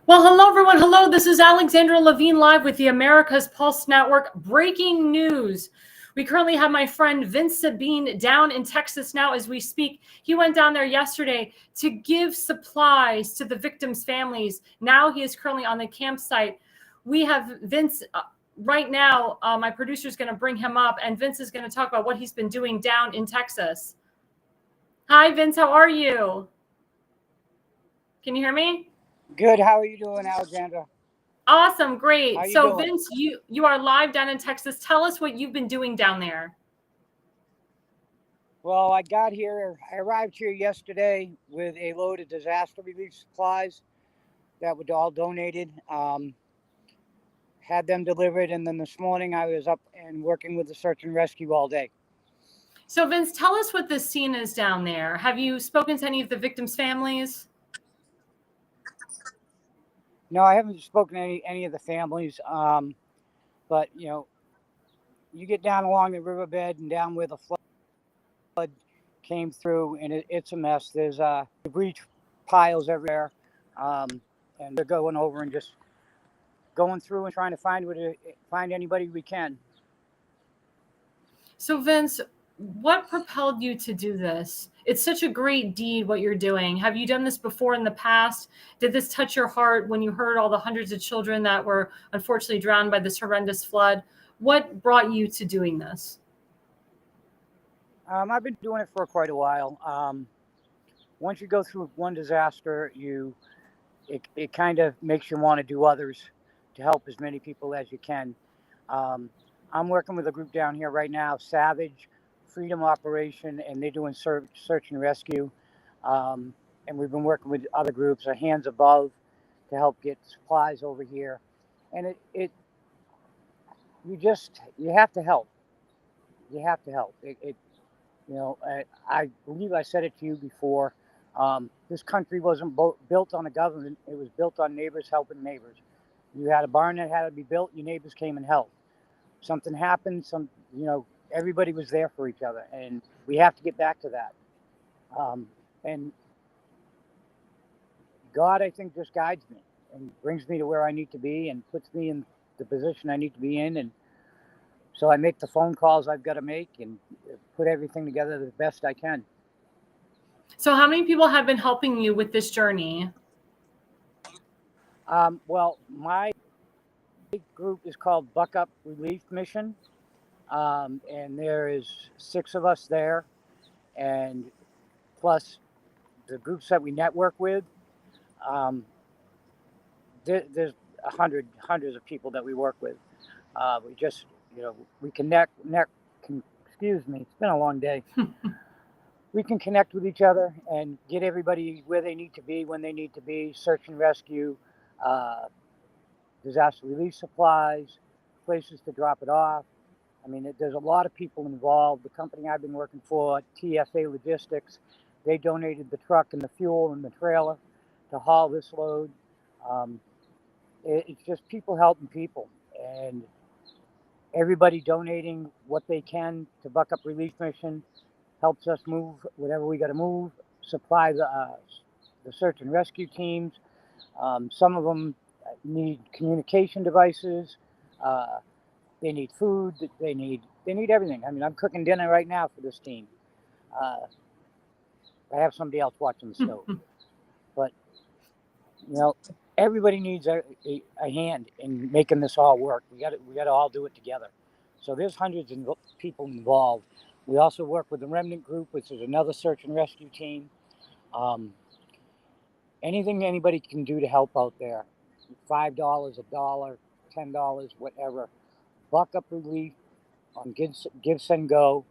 Well, hello, everyone. Hello, this is Alexandra Levine live with the America's Pulse Network. Breaking news. We currently have my friend Vince Sabine down in Texas now as we speak. He went down there yesterday to give supplies to the victims' families. Now he is currently on the campsite. We have Vince right now. My producer is going to bring him up, and Vince is going to talk about what he's been doing down in Texas. Hi, Vince. How are you? Can you hear me? Good. How are you doing, Alexandra? Awesome. Great. So doing? Vince, you are live down in Texas. Tell us what you've been doing down there. Well, I arrived here yesterday with a load of disaster relief supplies that were all donated. Had them delivered, and then this morning I was up and working with the search and rescue all day. So Vince, tell us what the scene is down there. Have you spoken to any of the victims' families? No, I haven't spoken to any of the families, but you get down along the riverbed and down where the flood came through, and it's a mess. There's debris piles everywhere, and they're going over and just going through and trying to find anybody we can. So Vince, what propelled you to do this? It's such a great deed what you're doing. Have you done this before in the past? Did this touch your heart when you heard all the hundreds of children that were unfortunately drowned by this horrendous flood? What brought you to doing this? I've been doing it for quite a while. Once you go through one disaster, it kind of makes you want to do others to help as many people as you can. I'm working with a group down here right now, Savage Freedom Operation, and they're doing search and rescue. And we've been working with other groups, Hands Above, to help get supplies over here. And you have to help. You have to help. I believe I said it to you before. This country wasn't built on a government. It was built on neighbors helping neighbors. You had a barn that had to be built. Your neighbors came and helped. Something happened. Everybody was there for each other, and we have to get back to that. And God, I think, just guides me and brings me to where I need to be and puts me in the position I need to be in. And so I make the phone calls I've got to make and put everything together the best I can. So how many people have been helping you with this journey? Well, my group is called Buck Up Relief Mission. And there is 6 of us there, and plus the groups that we network with. There's hundreds of people that we work with. We just, we connect. Excuse me, it's been a long day. We can connect with each other and get everybody where they need to be when they need to be. Search and rescue, disaster relief supplies, places to drop it off. I mean, there's a lot of people involved. The company I've been working for, TSA Logistics, they donated the truck and the fuel and the trailer to haul this load. It's just people helping people, and everybody donating what they can to Buck Up Relief Mission helps us move whatever we got to move, supply the search and rescue teams. Some of them need communication devices. They need food. They need everything. I mean, I'm cooking dinner right now for this team. I have somebody else watching the stove, but everybody needs a hand in making this all work. We got to all do it together. So there's hundreds of people involved. We also work with the Remnant Group, which is another search and rescue team. Anything anybody can do to help out there, $5, $1, $10, whatever. Buck Up Relief on Give Send Go.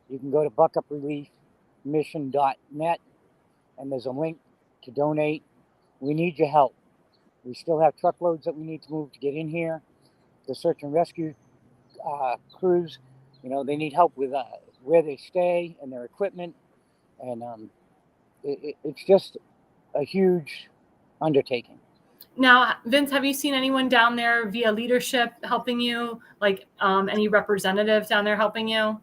You can go to buckupreliefmission.net, and there's a link to donate. We need your help. We still have truckloads that we need to move to get in here. The search and rescue crews, they need help with where they stay and their equipment, and it's just a huge undertaking. Now, Vince, have you seen anyone down there via leadership helping you? Like any representatives down there helping you?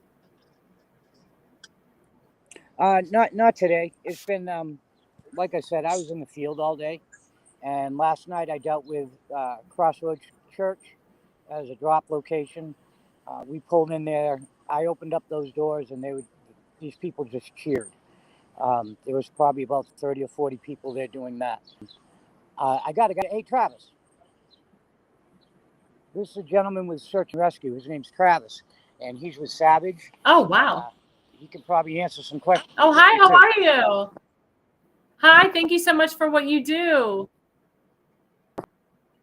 Not today. It's been, like I said, I was in the field all day, and last night I dealt with Crossroads Church as a drop location. We pulled in there. I opened up those doors, and these people just cheered. There was probably about 30 or 40 people there doing that. I got a guy. Hey, Travis. This is a gentleman with Search and Rescue. His name's Travis, and he's with Savage. Oh, wow. He can probably answer some questions. Oh, hi. How are you? Hi. Thank you so much for what you do.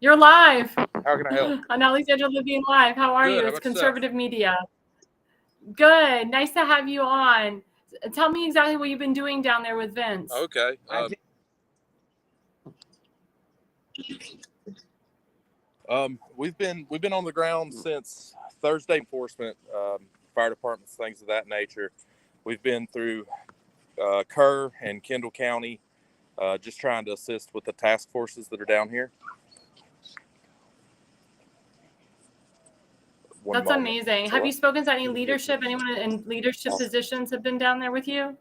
You're live. How can I help? On Alexandra Levine Live. How are you? It's conservative media. Good. Nice to have you on. Tell me exactly what you've been doing down there with Vince. Okay. We've been on the ground since Thursday. Enforcement, fire departments, things of that nature. We've been through Kerr and Kendall County, just trying to assist with the task forces that are down here. That's amazing. Have you spoken to any leadership? Anyone in leadership positions have been down there with you?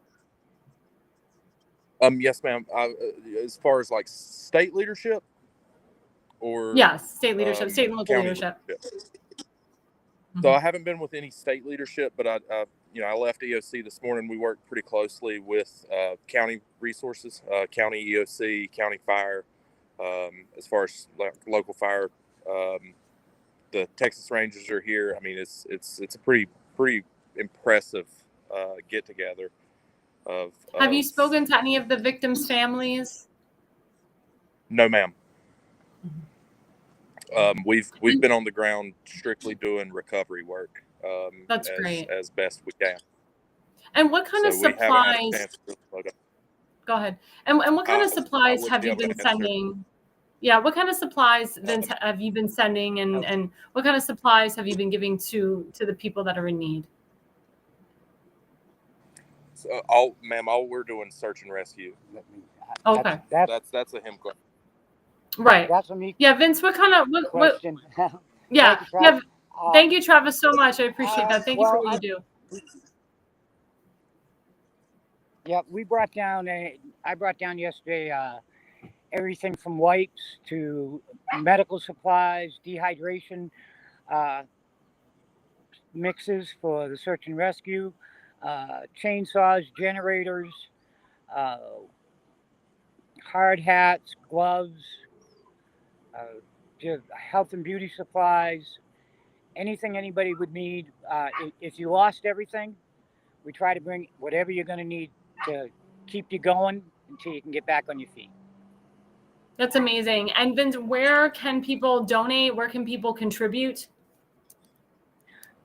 Yes, ma'am. As far as like state leadership, or yes, state leadership, state and local leadership. So I haven't been with any state leadership, but I left EOC this morning. We work pretty closely with county resources, county EOC, county fire, as far as local fire. The Texas Rangers are here. I mean, it's a pretty impressive get together. Have you spoken to any of the victims' families? No, ma'am. We've been on the ground strictly doing recovery work. That's great. As best we can. And what kind of supplies? Go ahead. And what kind of supplies have you been sending? Yeah, what kind of supplies, Vince, have you been sending, and what kind of supplies have you been giving to the people that are in need? So, all we're doing search and rescue. Okay, that's a him question. Right. That's a me. Yeah, Vince. What kind of question? Yeah. Thank you, Travis, so much. I appreciate that. Thank you for what you do. Yeah, I brought down yesterday everything from wipes to medical supplies, dehydration mixes for the search and rescue, chainsaws, generators, hard hats, gloves, health and beauty supplies, anything anybody would need. If you lost everything, we try to bring whatever you're going to need to keep you going until you can get back on your feet. That's amazing. And Vince, where can people donate? Where can people contribute?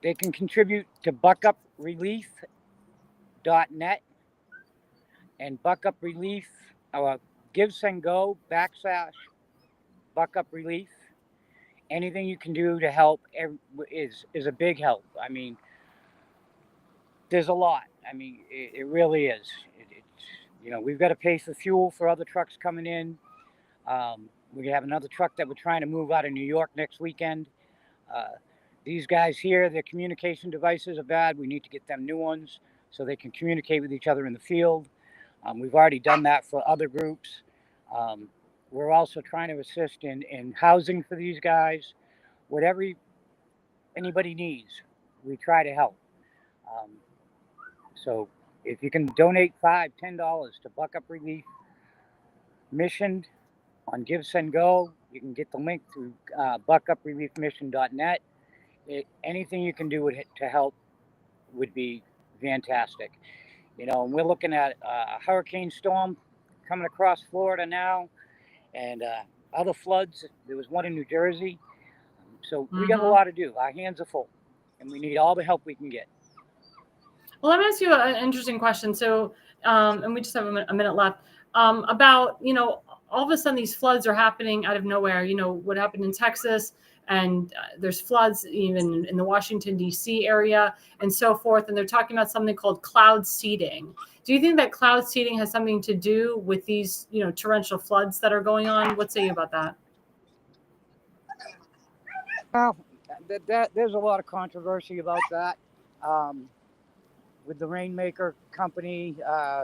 They can contribute to buckuprelief.net and buckuprelief, Give Send Go /buckuprelief. Anything you can do to help is a big help. I mean, there's a lot. I mean, it really is. We've got to pay for fuel for other trucks coming in. We have another truck that we're trying to move out of New York next weekend. These guys here, their communication devices are bad. We need to get them new ones so they can communicate with each other in the field. We've already done that for other groups. We're also trying to assist in housing for these guys. Whatever anybody needs, we try to help. So if you can donate $5, $10 to Buck Up Relief Mission on Give Send Go, you can get the link through buckupreliefmission.net. Anything you can do to help would be fantastic. And we're looking at a hurricane storm coming across Florida now, and other floods. There was one in New Jersey. So we got a lot to do. Our hands are full, and we need all the help we can get. Well, let me ask you an interesting question. So, and we just have a minute left, about, all of a sudden these floods are happening out of nowhere. What happened in Texas, and there's floods even in the Washington, D.C. area and so forth. And they're talking about something called cloud seeding. Do you think that cloud seeding has something to do with these, torrential floods that are going on? What say you about that? Well, there's a lot of controversy about that. With the Rainmaker company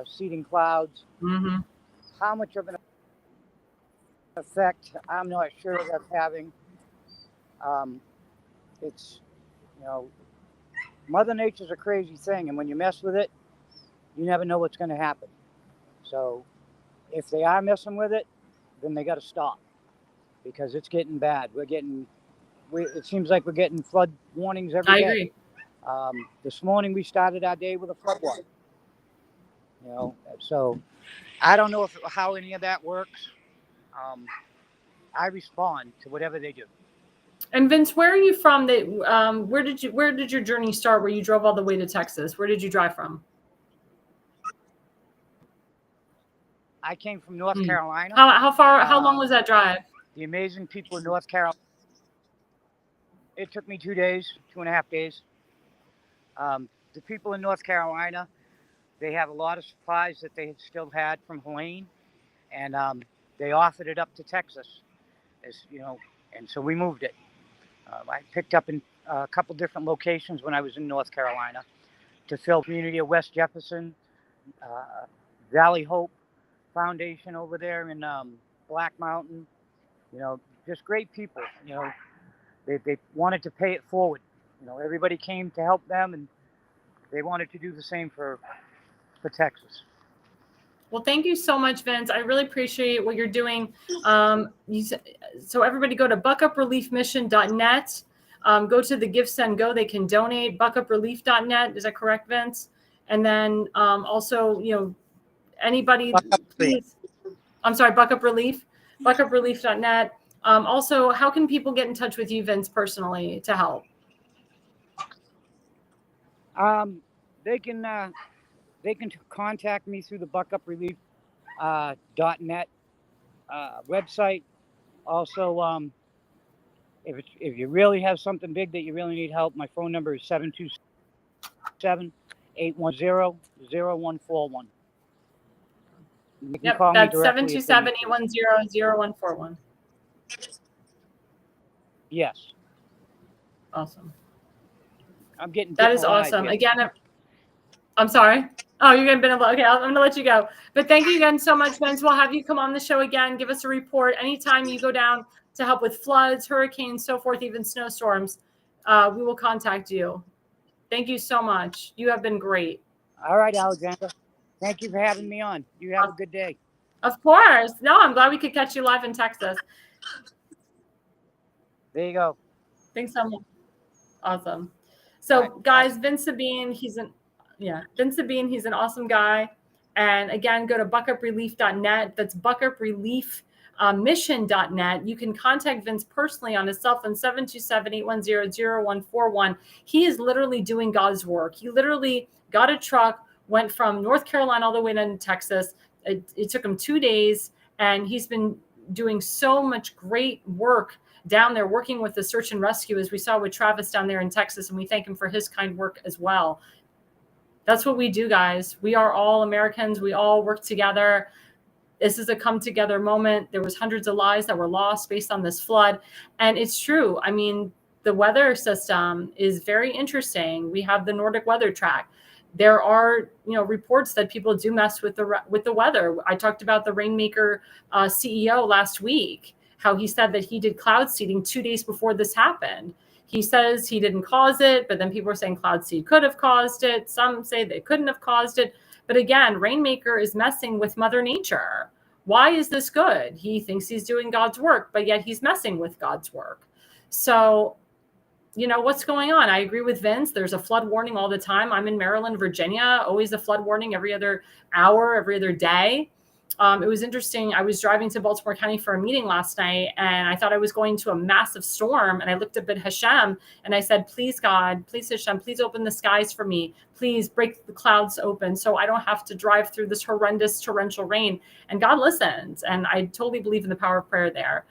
seeding clouds. Mm-hmm. How much of an effect, I'm not sure that's having. It's, Mother Nature's a crazy thing, and when you mess with it, you never know what's going to happen. So if they are messing with it, then they got to stop, because it's getting bad. It seems like we're getting flood warnings every day. I agree. This morning we started our day with a flood warning. So I don't know how any of that works. I respond to whatever they do. And Vince, where are you from? Where did your journey start? Where you drove all the way to Texas? Where did you drive from? I came from North Carolina. How far? How long was that drive? The amazing people in North Carolina. It took me 2 days, 2.5 days. The people in North Carolina, they have a lot of supplies that they had still had from Helene, and they offered it up to Texas, and so we moved it. I picked up in a couple different locations when I was in North Carolina to fill the community of West Jefferson, Valley Hope Foundation over there in Black Mountain. Just great people. They wanted to pay it forward. Everybody came to help them, and they wanted to do the same for Texas. Well, thank you so much, Vince. I really appreciate what you're doing. So everybody go to buckupreliefmission.net. Go to the Give, Send, Go. They can donate. Buckuprelief.net. Is that correct, Vince? And then also, anybody, please. I'm sorry, Buck Up Relief. Buckuprelief.net. Also, how can people get in touch with you, Vince, personally to help? They can contact me through the buckuprelief.net website. Also, if you really have something big that you really need help, my phone number is 727-810-0141. You can call that's me directly. 727-810-0141. Yes. Awesome. I'm getting that is awesome. Again, I'm sorry. Oh, you're going to be okay. I'm going to let you go. But thank you again so much, Vince. We'll have you come on the show again. Give us a report anytime you go down to help with floods, hurricanes, so forth, even snowstorms. We will contact you. Thank you so much. You have been great. All right, Alexandra. Thank you for having me on. You have a good day. Of course. No, I'm glad we could catch you live in Texas. There you go. Thanks so much. Awesome. So, guys, Vince Sabine, he's an awesome guy. And again, go to buckuprelief.net. That's buckupreliefmission.net. You can contact Vince personally on his cell phone, 727-810-0141. He is literally doing God's work. He literally got a truck, went from North Carolina all the way to Texas. It took him 2 days, and he's been doing so much great work down there, working with the search and rescue, as we saw with Travis down there in Texas, and we thank him for his kind work as well. That's what we do, guys. We are all Americans. We all work together. This is a come together moment. There was hundreds of lives that were lost based on this flood. And it's true. I mean, the weather system is very interesting. We have the Nordic weather track. There are, reports that people do mess with the weather. I talked about the Rainmaker CEO last week, how he said that he did cloud seeding 2 days before this happened. He says he didn't cause it, but then people are saying cloud seed could have caused it. Some say they couldn't have caused it. But again, Rainmaker is messing with Mother Nature. Why is this good? He thinks he's doing God's work, but yet he's messing with God's work. So, what's going on? I agree with Vince. There's a flood warning all the time. I'm in Maryland, Virginia, always a flood warning every other hour, every other day. It was interesting. I was driving to Baltimore County for a meeting last night, and I thought I was going to a massive storm. And I looked up at Hashem and I said, please, God, please, Hashem, please open the skies for me. Please break the clouds open so I don't have to drive through this horrendous torrential rain. And God listened. And I totally believe in the power of prayer there.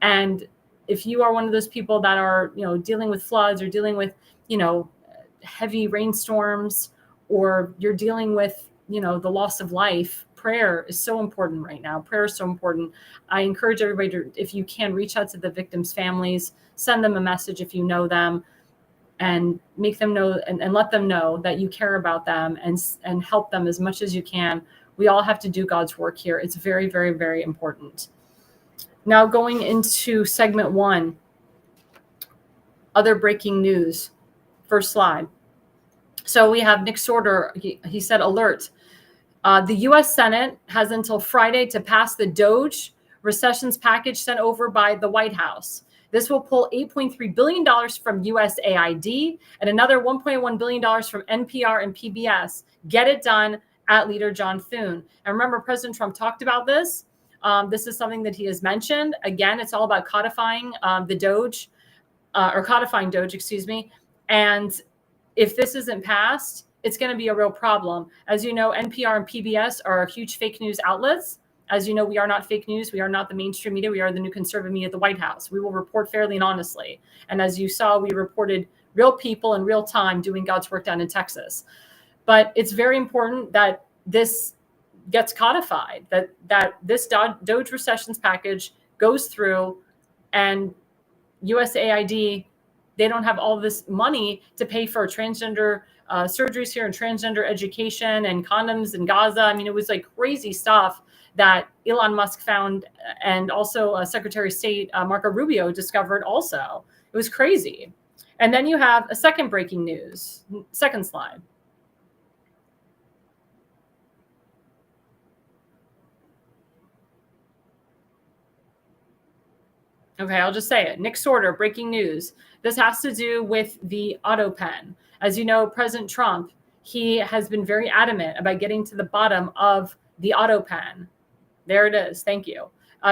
And if you are one of those people that are, dealing with floods or dealing with, heavy rainstorms, or you're dealing with, the loss of life, prayer is so important right now. Prayer is so important. I encourage everybody to, if you can, reach out to the victims' families, send them a message if you know them, and make them know and let them know that you care about them and help them as much as you can. We all have to do God's work here. It's very, very, very important. Now going into segment 1, other breaking news. First slide. So we have Nick Sorter. He said, alert. The U.S. Senate has until Friday to pass the DOGE recessions package sent over by the White House. This will pull $8.3 billion from USAID and another $1.1 billion from NPR and PBS. Get it done at Leader John Thune. And remember, President Trump talked about this. This is something that he has mentioned. Again, it's all about codifying the DOGE, or codifying DOGE, excuse me. And if this isn't passed, it's going to be a real problem. As you know, NPR and PBS are huge fake news outlets. As you know, we are not fake news. We are not the mainstream media. We are the new conservative media at the White House. We will report fairly and honestly. And as you saw, we reported real people in real time doing God's work down in Texas. But it's very important that this gets codified, that this DOGE recessions package goes through, and USAID, they don't have all this money to pay for transgender surgeries here and transgender education and condoms in Gaza. I mean, it was like crazy stuff that Elon Musk found, and also Secretary of State Marco Rubio discovered also. It was crazy. And then you have a second breaking news. Second slide. Okay, I'll just say it. Nick Sorter, breaking news. This has to do with the Autopen. As you know, President Trump, he has been very adamant about getting to the bottom of the Autopen. There it is. Thank you.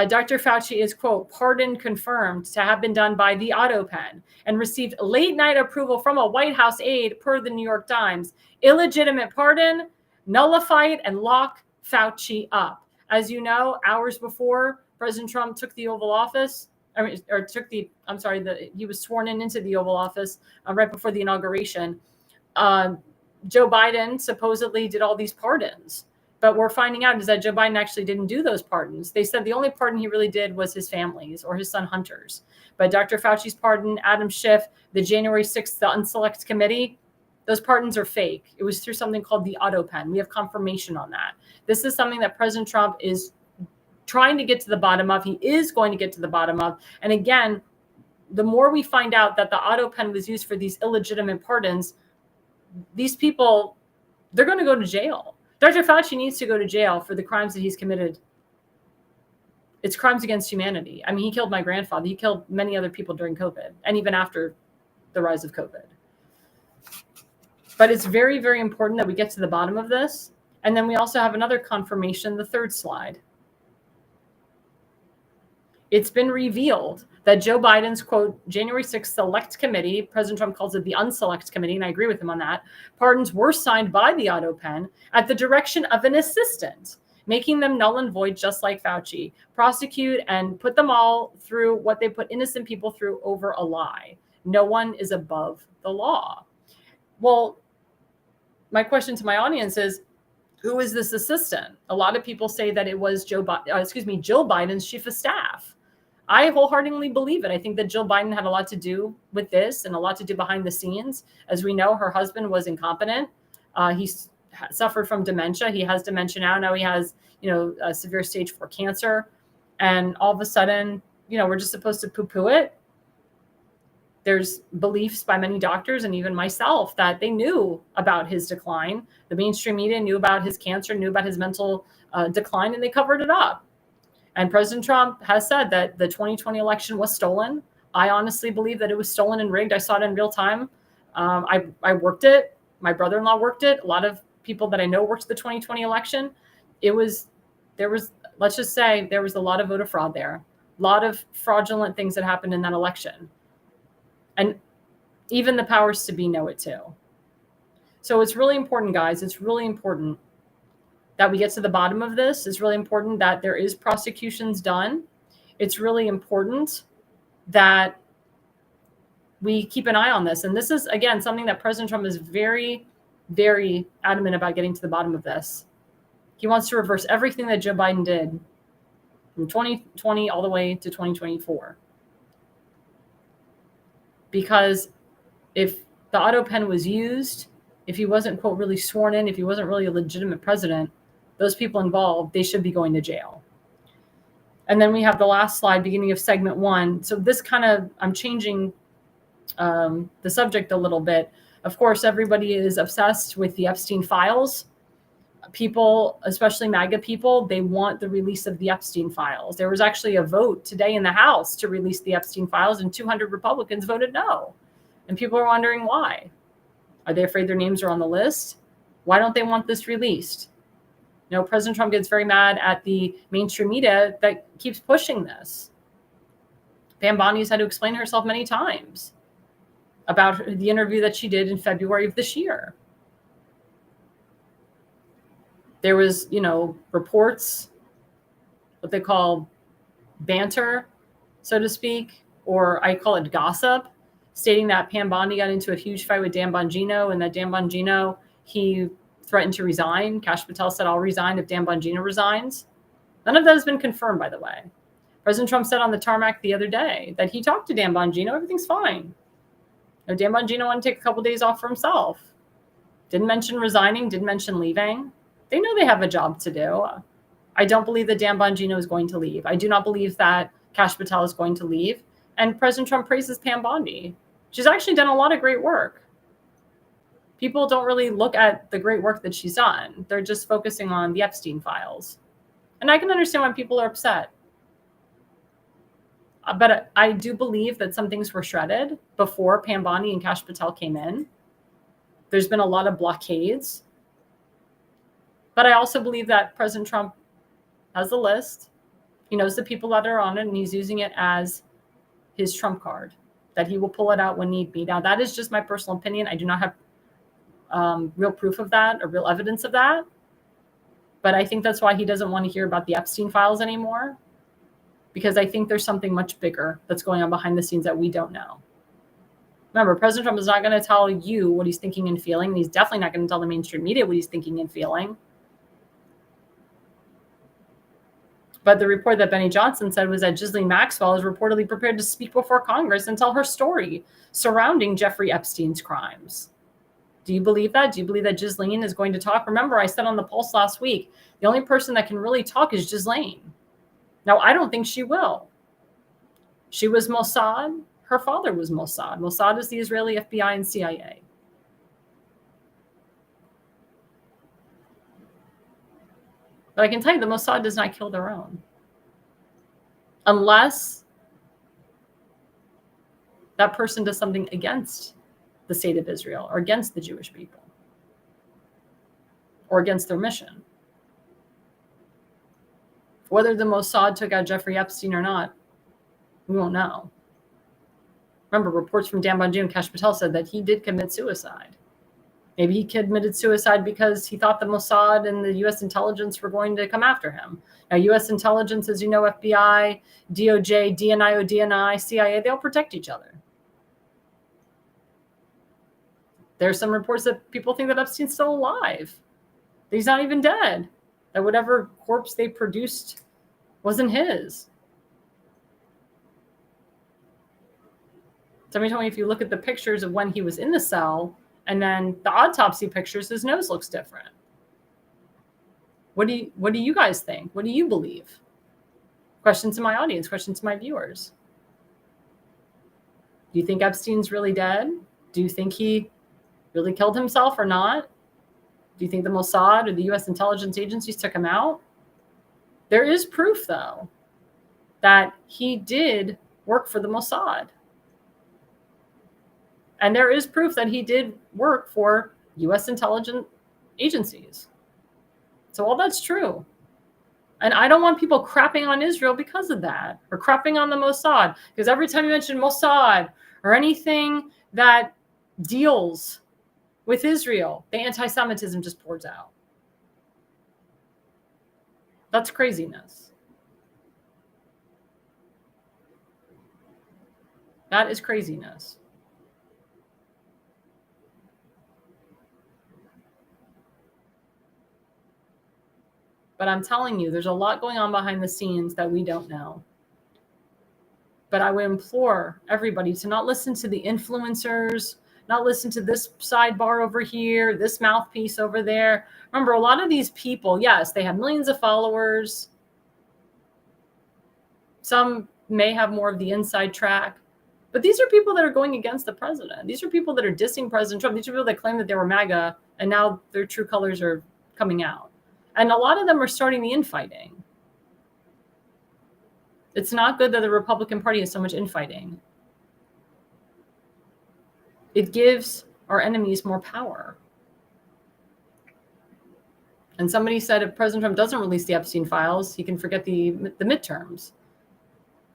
Dr. Fauci is, quote, pardon confirmed to have been done by the Autopen and received late night approval from a White House aide per the New York Times. Illegitimate pardon, nullify it, and lock Fauci up. As you know, hours before President Trump took the Oval Office, he was sworn into the Oval Office right before the inauguration. Joe Biden supposedly did all these pardons, but we're finding out is that Joe Biden actually didn't do those pardons. They said the only pardon he really did was his family's or his son Hunter's. But Dr. Fauci's pardon, Adam Schiff, the January 6th, the Unselect Committee, those pardons are fake. It was through something called the Autopen. We have confirmation on that. This is something that President Trump is trying to get to the bottom of. He is going to get to the bottom of. And again, the more we find out that the Autopen was used for these illegitimate pardons, these people, they're going to go to jail. Dr. Fauci needs to go to jail for the crimes that he's committed. It's crimes against humanity. I mean, he killed my grandfather. He killed many other people during COVID and even after the rise of COVID. But it's very, very important that we get to the bottom of this. And then we also have another confirmation, the third slide. It's been revealed that Joe Biden's, quote, January 6th Select Committee, President Trump calls it the Unselect Committee, and I agree with him on that, pardons were signed by the Autopen at the direction of an assistant, making them null and void just like Fauci. Prosecute and put them all through what they put innocent people through over a lie. No one is above the law. Well, my question to my audience is, who is this assistant? A lot of people say that it was Jill Biden's chief of staff. I wholeheartedly believe it. I think that Jill Biden had a lot to do with this and a lot to do behind the scenes. As we know, her husband was incompetent. He suffered from dementia. He has dementia now. Now he has, a severe stage 4 cancer. And all of a sudden, we're just supposed to poo-poo it. There's beliefs by many doctors and even myself that they knew about his decline. The mainstream media knew about his cancer, knew about his mental decline, and they covered it up. And President Trump has said that the 2020 election was stolen. I honestly believe that it was stolen and rigged. I saw it in real time. I worked it. My brother-in-law worked it. A lot of people that I know worked the 2020 election. It was let's just say there was a lot of voter fraud there, a lot of fraudulent things that happened in that election. And even the powers to be know it too. So it's really important, guys. It's really important that we get to the bottom of this. It's really important that there is prosecutions done. It's really important that we keep an eye on this. And this is, again, something that President Trump is very, very adamant about getting to the bottom of this. He wants to reverse everything that Joe Biden did from 2020 all the way to 2024. Because if the Autopen was used, if he wasn't, quote, really sworn in, if he wasn't really a legitimate president, those people involved, they should be going to jail. And then we have the last slide, beginning of segment 1. So this kind of, I'm changing the subject a little bit. Of course, everybody is obsessed with the Epstein files. People, especially MAGA people, they want the release of the Epstein files. There was actually a vote today in the House to release the Epstein files, and 200 Republicans voted no. And people are wondering why. Are they afraid their names are on the list? Why don't they want this released? You know, President Trump gets very mad at the mainstream media that keeps pushing this. Pam Bondi's had to explain herself many times about the interview that she did in February of this year. There was, you know, reports, what they call banter, so to speak, or I call it gossip, stating that Pam Bondi got into a huge fight with Dan Bongino, and that Dan Bongino, he threatened to resign. Kash Patel said, I'll resign if Dan Bongino resigns. None of that has been confirmed, by the way. President Trump said on the tarmac the other day that he talked to Dan Bongino. Everything's fine. You know, Dan Bongino wanted to take a couple days off for himself. Didn't mention resigning, didn't mention leaving. They know they have a job to do. I don't believe that Dan Bongino is going to leave. I do not believe that Kash Patel is going to leave. And President Trump praises Pam Bondi. She's actually done a lot of great work. People don't really look at the great work that she's done. They're just focusing on the Epstein files. And I can understand why people are upset. But I do believe that some things were shredded before Pam Bondi and Kash Patel came in. There's been a lot of blockades. But I also believe that President Trump has the list. He knows the people that are on it, and he's using it as his trump card, that he will pull it out when need be. Now, that is just my personal opinion. I do not have real proof of that or real evidence of that. But I think that's why he doesn't want to hear about the Epstein files anymore, because I think there's something much bigger that's going on behind the scenes that we don't know. Remember, President Trump is not going to tell you what he's thinking and feeling. And he's definitely not going to tell the mainstream media what he's thinking and feeling. But the report that Benny Johnson said was that Ghislaine Maxwell is reportedly prepared to speak before Congress and tell her story surrounding Jeffrey Epstein's crimes. Do you believe that? Do you believe that Ghislaine is going to talk? Remember, I said on the Pulse last week, the only person that can really talk is Ghislaine. Now, I don't think she will. She was Mossad. Her father was Mossad. Mossad is the Israeli FBI and CIA. But I can tell you the Mossad does not kill their own. Unless that person does something against the state of Israel or against the Jewish people or against their mission. Whether the Mossad took out Jeffrey Epstein or not, we won't know. Remember, reports from Dan Bongino and Kash Patel said that he did commit suicide. Maybe he committed suicide because he thought the Mossad and the U.S. intelligence were going to come after him. Now, U.S. intelligence, as you know, FBI, DOJ, DNI, ODNI, CIA, they all protect each other. There are some reports that people think that Epstein's still alive. That he's not even dead. That whatever corpse they produced wasn't his. Somebody told me if you look at the pictures of when he was in the cell and then the autopsy pictures, his nose looks different. What do you guys think? What do you believe? Question to my audience, question to my viewers. Do you think Epstein's really dead? Do you think he really killed himself or not? Do you think the Mossad or the U.S. intelligence agencies took him out? There is proof, though, that he did work for the Mossad. And there is proof that he did work for U.S. intelligence agencies. So all that's true. And I don't want people crapping on Israel because of that, or crapping on the Mossad. Because every time you mention Mossad or anything that deals with Israel, the anti-Semitism just pours out. That's craziness. That is craziness. But I'm telling you, there's a lot going on behind the scenes that we don't know. But I would implore everybody to not listen to the influencers, not listen to this sidebar over here, this mouthpiece over there. Remember, a lot of these people, yes, they have millions of followers. Some may have more of the inside track. But these are people that are going against the president. These are people that are dissing President Trump. These are people that claim that they were MAGA, and now their true colors are coming out. And a lot of them are starting the infighting. It's not good that the Republican Party has so much infighting. It gives our enemies more power. And somebody said if President Trump doesn't release the Epstein files, he can forget the midterms.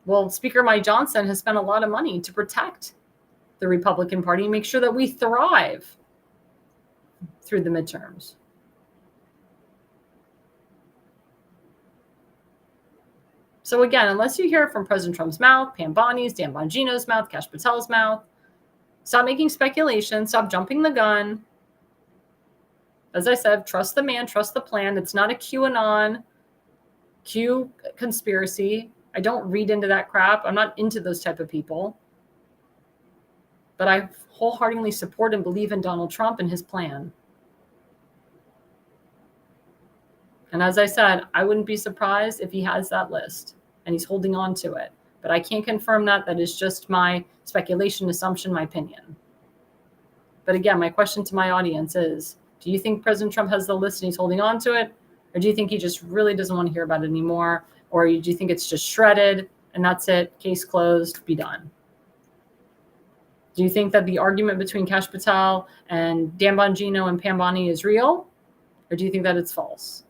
Well, Speaker Mike Johnson has spent a lot of money to protect the Republican Party and make sure that we thrive through the midterms. So again, unless you hear it from President Trump's mouth, Pam Bondi's, Dan Bongino's mouth, Kash Patel's mouth, stop making speculation, stop jumping the gun. As I said, trust the man, trust the plan. It's not a QAnon, Q conspiracy. I don't read into that crap. I'm not into those type of people. But I wholeheartedly support and believe in Donald Trump and his plan. And as I said, I wouldn't be surprised if he has that list and he's holding on to it. But I can't confirm that. That is just my speculation, assumption, my opinion. But again, my question to my audience is, do you think President Trump has the list and he's holding on to it? Or do you think he just really doesn't want to hear about it anymore? Or do you think it's just shredded and that's it, case closed, be done? Do you think that the argument between Kash Patel and Dan Bongino and Pam Bondi is real? Or do you think that it's false?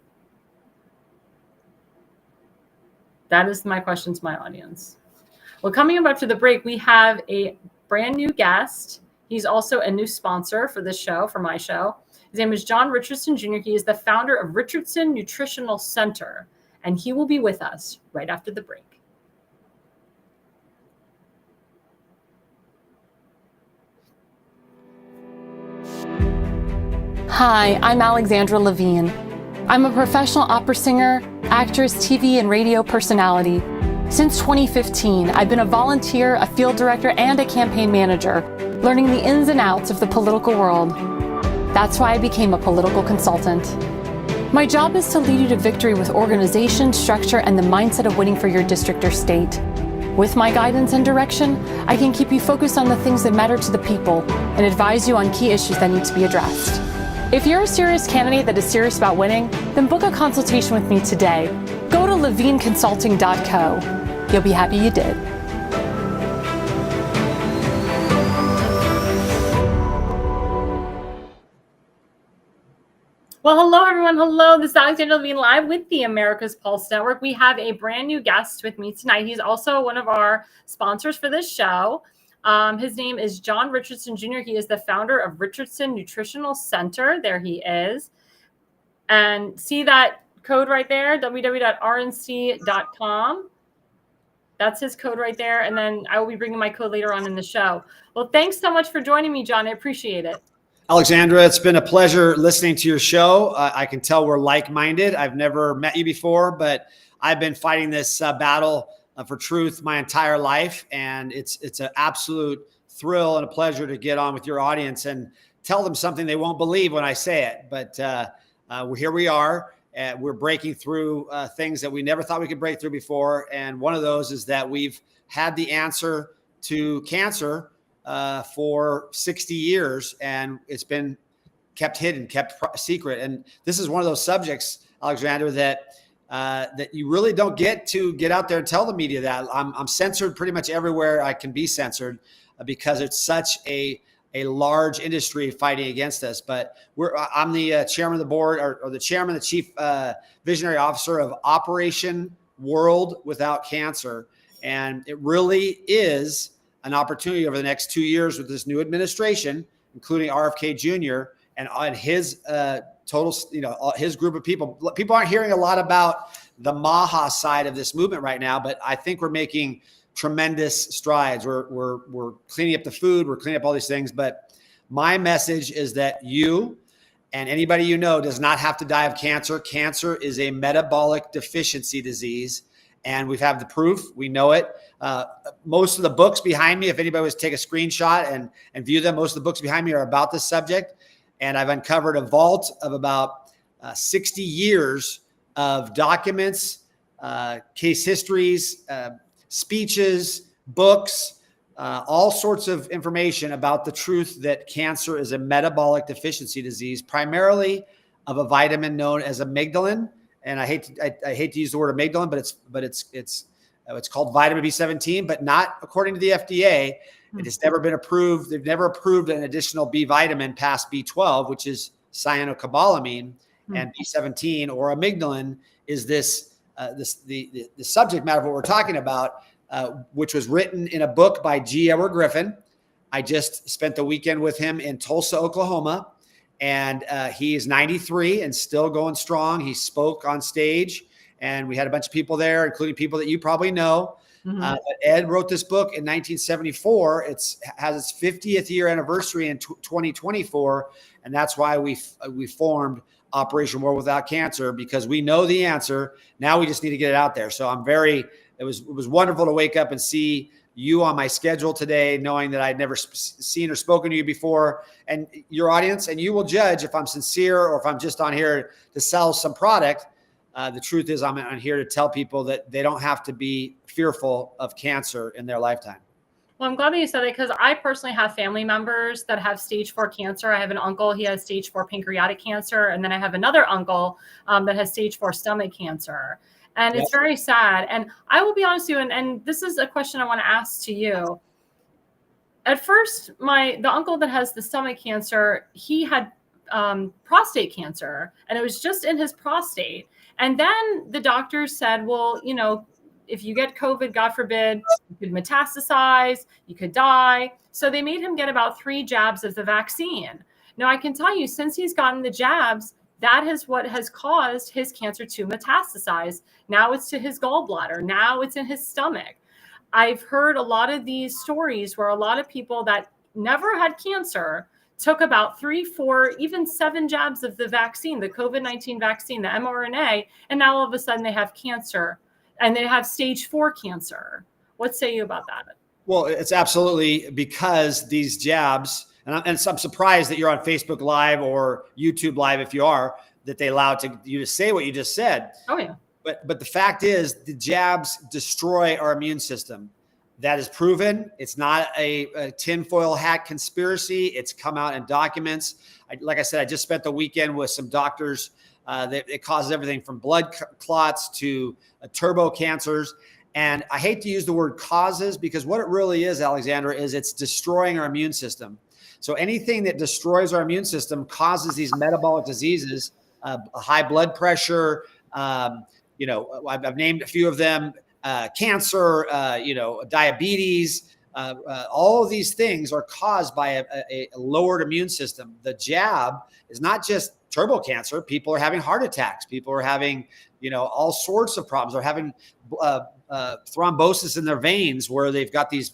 That is my question to my audience. Well, coming up after the break, we have a brand new guest. He's also a new sponsor for this show, for my show. His name is John Richardson Jr. He is the founder of Richardson Nutritional Center, and he will be with us right after the break. Hi, I'm Alexandra Levine. I'm a professional opera singer, actress, TV, and radio personality. Since 2015, I've been a volunteer, a field director, and a campaign manager, learning the ins and outs of the political world. That's why I became a political consultant. My job is to lead you to victory with organization, structure, and the mindset of winning for your district or state. With my guidance and direction, I can keep you focused on the things that matter to the people and advise you on key issues that need to be addressed. If you're a serious candidate that is serious about winning, then book a consultation with me today. Go to levineconsulting.co. You'll be happy you did. Well, hello, everyone. Hello. This is Alexandra Levine live with the America's Pulse Network. We have a brand new guest with me tonight. He's also one of our sponsors for this show. His name is John Richardson Jr. He is the founder of Richardson Nutritional Center. There he is. And see that code right there, www.rnc.com. That's his code right there. And then I will be bringing my code later on in the show. Well, thanks so much for joining me, John. I appreciate it. Alexandra, it's been a pleasure listening to your show. I can tell we're like-minded. I've never met you before, but I've been fighting this battle for truth my entire life. And it's an absolute thrill and a pleasure to get on with your audience and tell them something they won't believe when I say it. But here we are. We're breaking through things that we never thought we could break through before. And one of those is that we've had the answer to cancer for 60 years, and it's been kept hidden, kept secret. And this is one of those subjects, Alexandra, that you really don't get out there and tell the media that. I'm censored pretty much everywhere I can be censored because it's such a a large industry fighting against us. But I'm the chairman of the board, or the chairman, the chief visionary officer of Operation World Without Cancer. And it really is an opportunity over the next 2 years with this new administration, including RFK Jr. and his total, his group of people. People aren't hearing a lot about the MAHA side of this movement right now, but I think we're making tremendous strides. We're cleaning up the food, we're cleaning up all these things. But my message is that you and anybody you know does not have to die of cancer. Cancer is a metabolic deficiency disease, and we've had the proof. We know it. Most of the books behind me, if anybody was to take a screenshot and view them, most of the books behind me are about this subject. And I've uncovered a vault of about 60 years of documents, case histories, speeches, books, all sorts of information about the truth that cancer is a metabolic deficiency disease, primarily of a vitamin known as amygdalin. And I hate to use the word amygdalin, but it's called vitamin B17, but not according to the FDA. It has never been approved. They've never approved an additional B vitamin past B12, which is cyanocobalamin, and B17 or amygdalin is the subject matter of what we're talking about, which was written in a book by G. Edward Griffin. I just spent the weekend with him in Tulsa, Oklahoma, and he is 93 and still going strong. He spoke on stage, and we had a bunch of people there, including people that you probably know. Ed wrote this book in 1974. It has its 50th year anniversary in 2024, and that's why we formed Operation World Without Cancer, because we know the answer. Now we just need to get it out there. So it was wonderful to wake up and see you on my schedule today, knowing that I'd never seen or spoken to you before, and your audience, and you will judge if I'm sincere or if I'm just on here to sell some product. The truth is I'm on here to tell people that they don't have to be fearful of cancer in their lifetime. Well, I'm glad that you said that, because I personally have family members that have stage 4 cancer. I have an uncle, he has stage 4 pancreatic cancer. And then I have another uncle that has stage 4 stomach cancer. And it's very sad. And I will be honest with you, and this is a question I want to ask to you. At first, the uncle that has the stomach cancer, he had prostate cancer, and it was just in his prostate. And then the doctors said, well, if you get COVID, God forbid, you could metastasize, you could die. So they made him get about 3 jabs of the vaccine. Now, I can tell you, since he's gotten the jabs, that is what has caused his cancer to metastasize. Now it's to his gallbladder. Now it's in his stomach. I've heard a lot of these stories where a lot of people that never had cancer took about 3, 4, even 7 jabs of the vaccine, the COVID-19 vaccine, the mRNA, and now all of a sudden they have cancer, and they have stage 4 cancer. What say you about that? Well, it's absolutely because these jabs, and I'm surprised that you're on Facebook Live or YouTube Live, if you are, that they allow you to say what you just said. Oh, yeah. But the fact is, the jabs destroy our immune system. That is proven. It's not a tinfoil hat conspiracy. It's come out in documents. Like I said, I just spent the weekend with some doctors. It causes everything from blood clots to turbo cancers. And I hate to use the word causes, because what it really is, Alexandra, is it's destroying our immune system. So anything that destroys our immune system causes these metabolic diseases, high blood pressure. I've named a few of them. Cancer, diabetes, all of these things are caused by a lowered immune system. The jab is not just turbo cancer. People are having heart attacks. People are having, all sorts of problems. They're having thrombosis in their veins where they've got these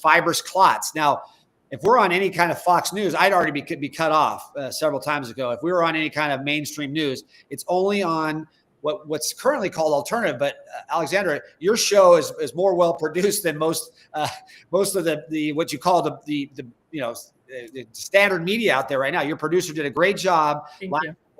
fibrous clots. Now, if we're on any kind of Fox News, I'd already be cut off several times ago. If we were on any kind of mainstream news, it's only on what's currently called alternative. But Alexandra, your show is more well produced than most of the what you call the standard media out there right now. Your producer did a great job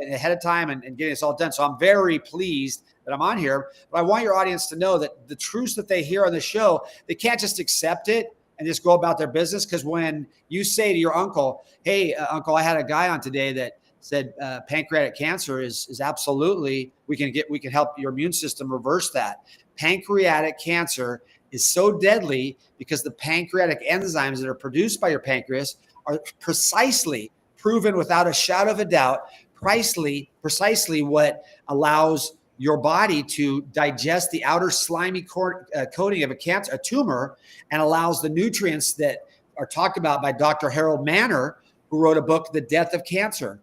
ahead of time and getting this all done. So I'm very pleased that I'm on here. But I want your audience to know that the truths that they hear on the show, they can't just accept it and just go about their business. Because when you say to your uncle, hey, uncle, I had a guy on today that said pancreatic cancer is absolutely, we can help your immune system reverse that. Pancreatic cancer is so deadly because the pancreatic enzymes that are produced by your pancreas are precisely proven without a shadow of a doubt, precisely what allows your body to digest the outer slimy coating of a tumor, and allows the nutrients that are talked about by Dr. Harold Manner, who wrote a book, The Death of Cancer.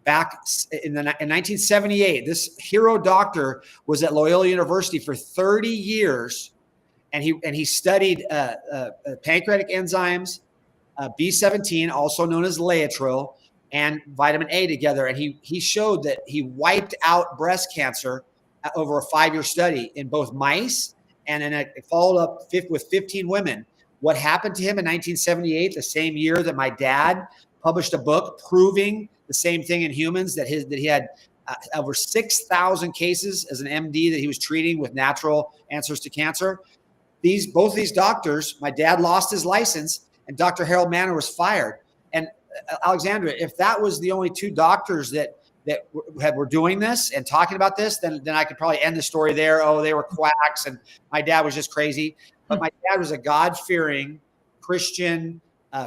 Back in 1978, this hero doctor was at Loyola University for 30 years, and he studied pancreatic enzymes, B17, also known as Laetrile, and vitamin A together. And he showed that he wiped out breast cancer over a 5-year study in both mice, and then it followed up with 15 women. What happened to him in 1978, the same year that my dad published a book proving the same thing in humans, that he had over 6,000 cases as an MD that he was treating with natural answers to cancer. Both these doctors, my dad lost his license, and Dr. Harold Manner was fired. And Alexandra, if that was the only 2 doctors that were doing this and talking about this, then I could probably end the story there. Oh, they were quacks, and my dad was just crazy. But my dad was a God-fearing Christian,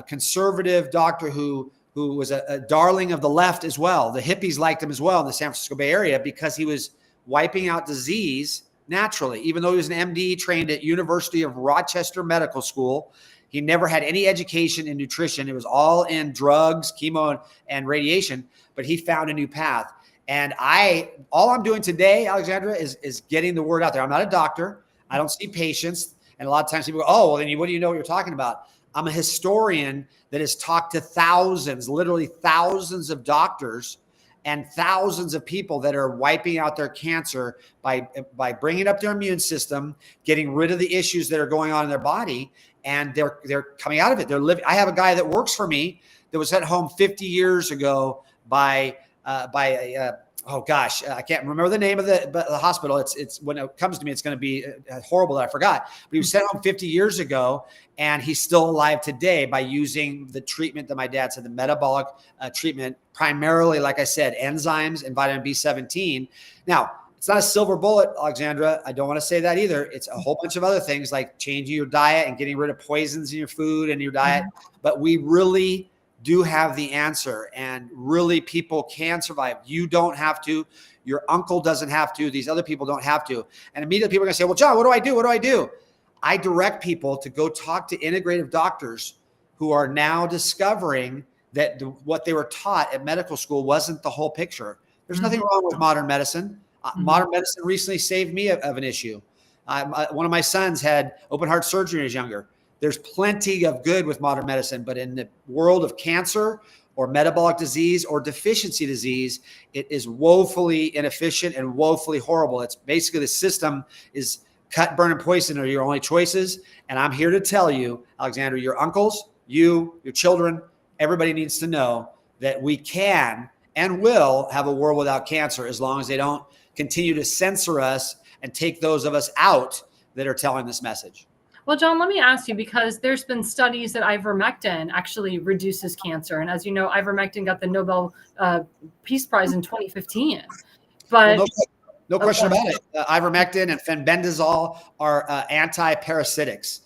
conservative doctor who was a darling of the left as well. The hippies liked him as well in the San Francisco Bay Area because he was wiping out disease naturally. Even though he was an MD trained at University of Rochester Medical School, he never had any education in nutrition. It was all in drugs, chemo, and radiation, but he found a new path. And all I'm doing today, Alexandra, is getting the word out there. I'm not a doctor. I don't see patients. And a lot of times people go, oh, well, then what do you know what you're talking about? I'm a historian that has talked to thousands, literally thousands of doctors and thousands of people that are wiping out their cancer by bringing up their immune system, getting rid of the issues that are going on in their body, and they're coming out of it. They're living. I have a guy that works for me that was sent home 50 years ago by oh gosh, I can't remember the name of the hospital. It's when it comes to me, it's going to be horrible that I forgot. But he was sent home 50 years ago, and he's still alive today by using the treatment that my dad said, the metabolic treatment, primarily, like I said, enzymes and vitamin B17. Now, it's not a silver bullet, Alexandra. I don't want to say that either. It's a whole bunch of other things like changing your diet and getting rid of poisons in your food and your diet. But we really do have the answer, and really people can survive. You don't have to. Your uncle doesn't have to. These other people don't have to. And immediately people are going to say, well, John, what do I do? What do I do? I direct people to go talk to integrative doctors who are now discovering that what they were taught at medical school wasn't the whole picture. There's nothing wrong with modern medicine. Modern medicine recently saved me of an issue. One of my sons had open heart surgery when he was younger. There's plenty of good with modern medicine, but in the world of cancer or metabolic disease or deficiency disease, it is woefully inefficient and woefully horrible. It's basically the system is cut, burn, and poison are your only choices. And I'm here to tell you, Alexandra, your uncles, your children, everybody needs to know that we can and will have a world without cancer as long as they don't continue to censor us and take those of us out that are telling this message. Well, John, let me ask you, because there's been studies that ivermectin actually reduces cancer. And as you know, ivermectin got the Nobel Peace Prize in 2015. But no question about it. Ivermectin and fenbendazole are anti-parasitics.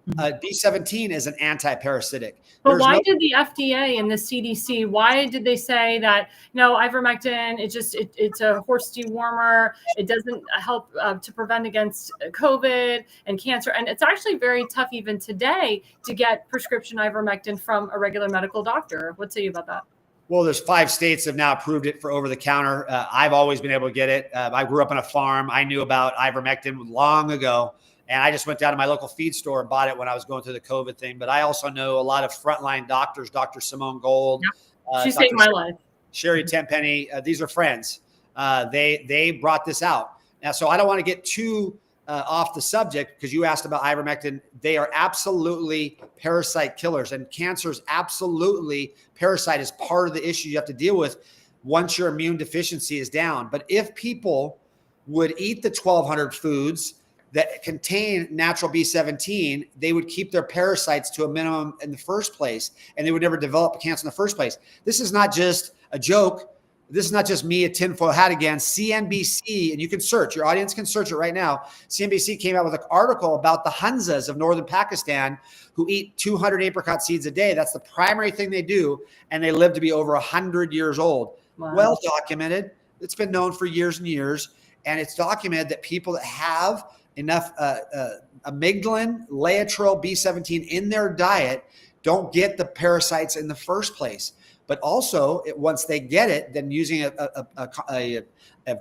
B17 is an anti-parasitic. But why did the FDA and the CDC, why did they say that, no, ivermectin, it's a horse dewormer. It doesn't help to prevent against COVID and cancer. And it's actually very tough even today to get prescription ivermectin from a regular medical doctor. What say you about that? Well, there's 5 states that have now approved it for over the counter. I've always been able to get it. I grew up on a farm. I knew about ivermectin long ago. And I just went down to my local feed store and bought it when I was going through the COVID thing. But I also know a lot of frontline doctors, Dr. Simone Gold. Yep. She saved my life. Sherry Tenpenny. These are friends. They brought this out. Now, so I don't want to get too off the subject because you asked about ivermectin. They are absolutely parasite killers. And cancer is absolutely parasite is part of the issue you have to deal with once your immune deficiency is down. But if people would eat the 1,200 foods that contain natural B17, they would keep their parasites to a minimum in the first place, and they would never develop cancer in the first place. This is not just a joke. this is not just me, a tinfoil hat again. CNBC, and you can search, your audience can search it right now. CNBC came out with an article about the Hunzas of northern Pakistan who eat 200 apricot seeds a day. That's the primary thing they do, and they live to be over 100 years old. Wow. Well documented. It's been known for years and years, and it's documented that people that have enough amygdalin, laetrile, B17 in their diet don't get the parasites in the first place. But also, once they get it, then using a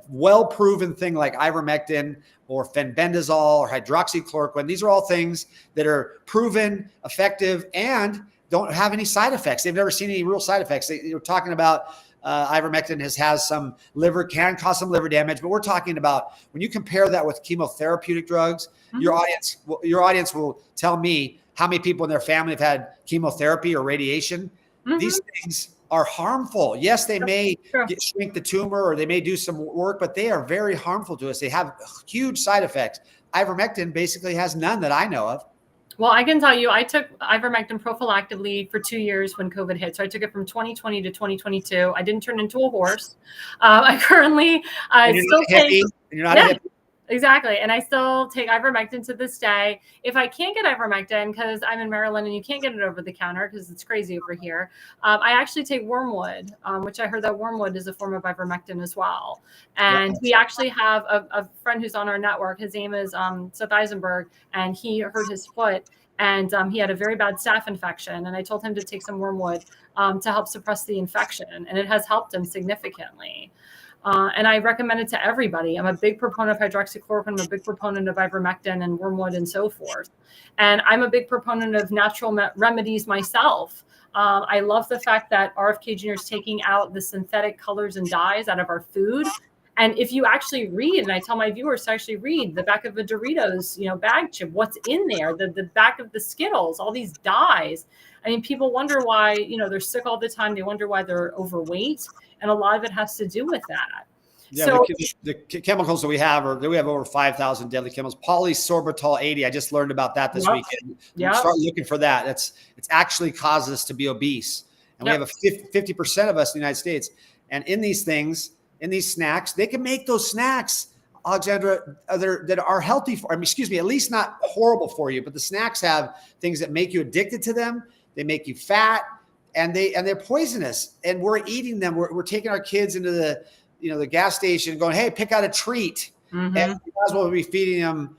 well-proven thing like ivermectin or fenbendazole or hydroxychloroquine, these are all things that are proven effective and don't have any side effects. They've never seen any real side effects. You're talking about ivermectin has some can cause some liver damage, but we're talking about when you compare that with chemotherapeutic drugs, your audience will tell me how many people in their family have had chemotherapy or radiation. These things are harmful. Yes, they may shrink the tumor or they may do some work, but they are very harmful to us. They have huge side effects. Ivermectin basically has none that I know of. Well, I can tell you, I took ivermectin prophylactically for 2 years when COVID hit. So I took it from 2020 to 2022. I didn't turn into a horse. I currently still take. You're not a hippie. Exactly. And I still take ivermectin to this day. If I can't get ivermectin, because I'm in Maryland and you can't get it over the counter because it's crazy over here, I actually take wormwood, which I heard that wormwood is a form of ivermectin as well. And we actually have a friend who's on our network. His name is Seth Eisenberg, and he hurt his foot. And he had a very bad staph infection. And I told him to take some wormwood to help suppress the infection. And it has helped him significantly. And I recommend it to everybody. I'm a big proponent of hydroxychloroquine. I'm a big proponent of ivermectin and wormwood and so forth. And I'm a big proponent of natural remedies myself. I love the fact that RFK Jr. is taking out the synthetic colors and dyes out of our food. And if you actually read, and I tell my viewers to actually read the back of a Doritos, bag chip, what's in there, the back of the Skittles, all these dyes. I mean, people wonder why, they're sick all the time. They wonder why they're overweight. And a lot of it has to do with that. Yeah, so the chemicals that we have we have over 5,000 deadly chemicals. Polysorbitol 80. I just learned about that this weekend. Start looking for that. It's actually causes us to be obese. And we have 50% of us in the United States. And in these things, in these snacks, they can make those snacks, Alexandra, that are healthy for, at least not horrible for you, but the snacks have things that make you addicted to them. They make you fat. And they're poisonous, and we're eating them. We're taking our kids into the gas station, going, "Hey, pick out a treat," and we might as well be feeding them,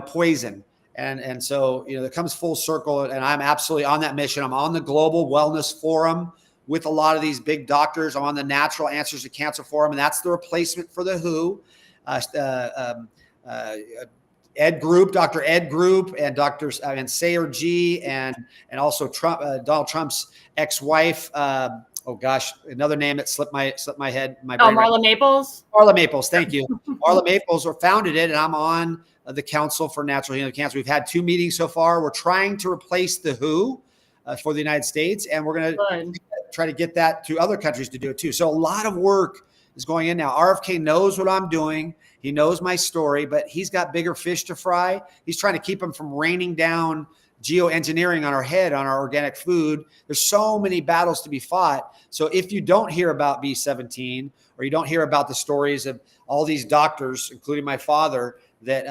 poison. And so it comes full circle. And I'm absolutely on that mission. I'm on the Global Wellness Forum with a lot of these big doctors. I'm on the Natural Answers to Cancer Forum, and that's the replacement for the WHO. Ed Group, Dr. Ed Group, and Drs. And Sayer G, and also Trump, Donald Trump's ex-wife. Another name that slipped my head. Marla Maples. Marla Maples, thank you. Marla Maples founded it, and I'm on the Council for Natural Healing of Cancer. We've had 2 meetings so far. We're trying to replace the WHO for the United States, and we're going to try to get that to other countries to do it too. So a lot of work is going in now. RFK knows what I'm doing. He knows my story, but he's got bigger fish to fry. He's trying to keep him from raining down geoengineering on our head, on our organic food. There's so many battles to be fought. So if you don't hear about B17, or you don't hear about the stories of all these doctors, including my father, that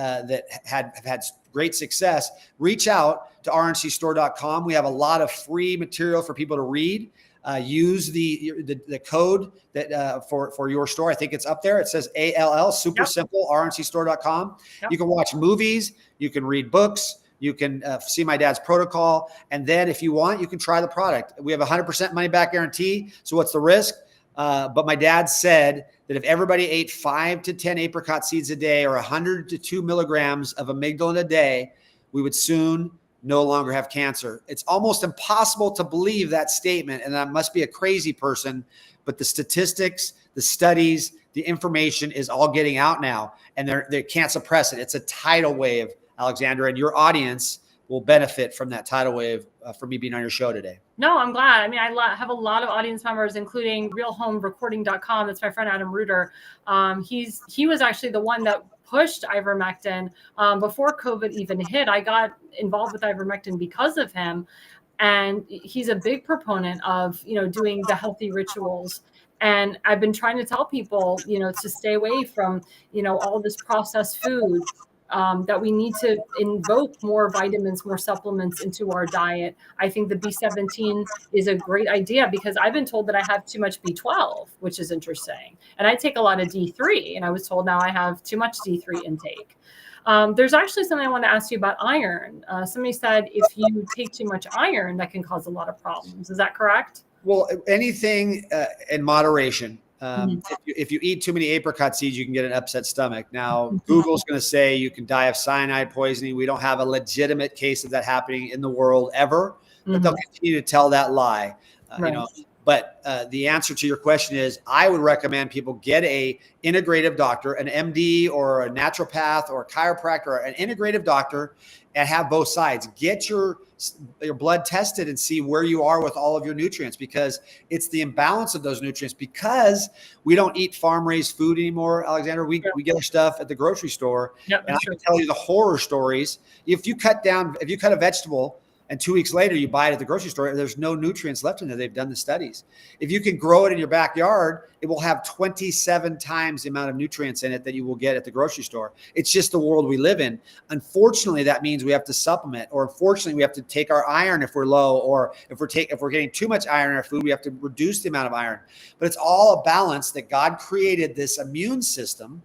have had great success, reach out to rncstore.com. We have a lot of free material for people to read. Use the code that for your store. I think it's up there. It says ALL, super simple, rncstore.com. You can watch movies. You can read books. You can see my dad's protocol. And then if you want, you can try the product. We have 100% money back guarantee. So what's the risk? But my dad said that if everybody ate 5 to 10 apricot seeds a day, or 100 to 2 milligrams of amygdalin a day, we would soon no longer have cancer. It's almost impossible to believe that statement, and that must be a crazy person, but the statistics, the studies, the information is all getting out now, and they can't suppress it. It's a tidal wave, Alexandra, and your audience will benefit from that tidal wave for me being on your show today. No, I'm glad. I mean, I have a lot of audience members, including realhomerecording.com. That's my friend Adam Reuter. He was actually the one that pushed ivermectin before COVID even hit. I got involved with ivermectin because of him. And he's a big proponent of, doing the healthy rituals. And I've been trying to tell people, to stay away from, all this processed food, that we need to invoke more vitamins, more supplements into our diet. I think the B17 is a great idea because I've been told that I have too much B12, which is interesting. And I take a lot of D3, and I was told now I have too much D3 intake. There's actually something I want to ask you about iron. Somebody said if you take too much iron, that can cause a lot of problems. Is that correct? Well, anything in moderation. If you eat too many apricot seeds, you can get an upset stomach. Now, Google's going to say you can die of cyanide poisoning. We don't have a legitimate case of that happening in the world ever, but they'll continue to tell that lie. Right. But the answer to your question is, I would recommend people get a integrative doctor, an MD or a naturopath or a chiropractor, or an integrative doctor, and have both sides. Get your blood tested and see where you are with all of your nutrients, because it's the imbalance of those nutrients. Because we don't eat farm-raised food anymore, Alexandra. We get our stuff at the grocery store. Yep, and I can tell you the horror stories. If you cut a vegetable and 2 weeks later you buy it at the grocery store, there's no nutrients left in there. They've done the studies. If you can grow it in your backyard, it will have 27 times the amount of nutrients in it that you will get at the grocery store. It's just the world we live in. Unfortunately, that means we have to supplement, or unfortunately, we have to take our iron if we're low, or if we're getting too much iron in our food, we have to reduce the amount of iron. But it's all a balance that God created this immune system,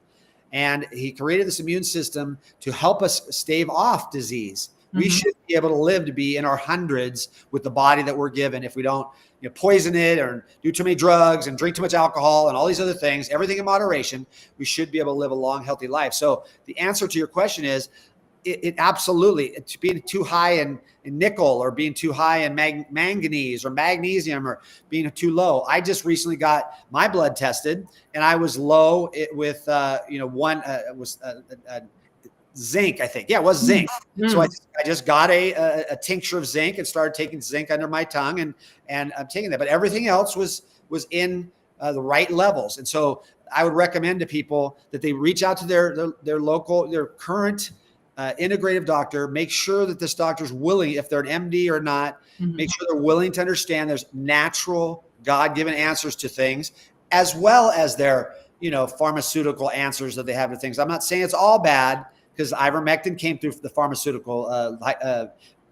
and he created this immune system to help us stave off disease. We should be able to live to be in our hundreds with the body that we're given. If we don't poison it or do too many drugs and drink too much alcohol and all these other things, everything in moderation, we should be able to live a long, healthy life. So the answer to your question is, it absolutely, being too high in nickel, or being too high in manganese or magnesium, or being too low. I just recently got my blood tested, and I was low with zinc, I think. Yeah, it was zinc. So I just got a tincture of zinc and started taking zinc under my tongue, and I'm taking that. But everything else was in the right levels. And so I would recommend to people that they reach out to their current integrative doctor. Make sure that this doctor's willing, if they're an MD or not, make sure they're willing to understand there's natural, God-given answers to things, as well as their pharmaceutical answers that they have to things. I'm not saying it's all bad, because ivermectin came through the pharmaceutical,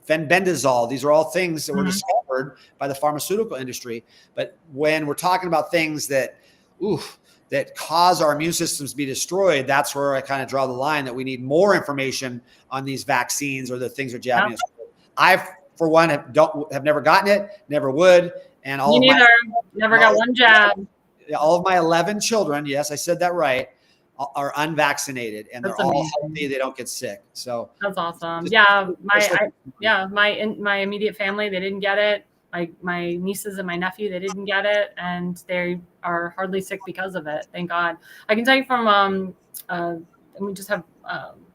fenbendazole. These are all things that were discovered by the pharmaceutical industry. But when we're talking about things that cause our immune systems to be destroyed, that's where I kind of draw the line, that we need more information on these vaccines or the things that are jabbing us. I, for one, have never gotten it, never would. And never got one jab. All of my 11 children, yes, I said that right, are unvaccinated, and they're all healthy. They don't get sick. So that's awesome. My immediate family, they didn't get it. My nieces and my nephew, they didn't get it, and they are hardly sick because of it. Thank God. I can tell you from and we just have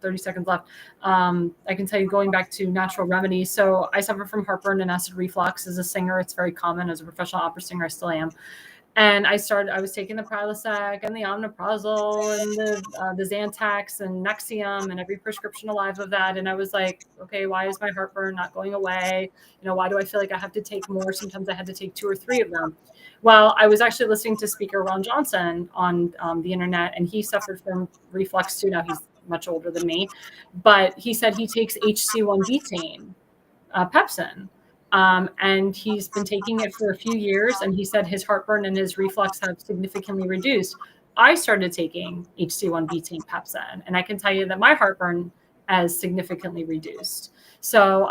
30 seconds left. I can tell you, going back to natural remedies. So I suffer from heartburn and acid reflux. As a singer, it's very common. As a professional opera singer, I still am. And I was taking the Prilosec and the Omeprazole and the Zantac and Nexium and every prescription alive of that. And I was like, okay, why is my heartburn not going away? Why do I feel like I have to take more? Sometimes I had to take 2 or 3 of them. Well, I was actually listening to speaker Ron Johnson on the internet, and he suffered from reflux too. Now he's much older than me, but he said he takes HC1 betaine, pepsin. And he's been taking it for a few years, and he said his heartburn and his reflux have significantly reduced. I started taking HC1 betaine pepsin, and I can tell you that my heartburn has significantly reduced. So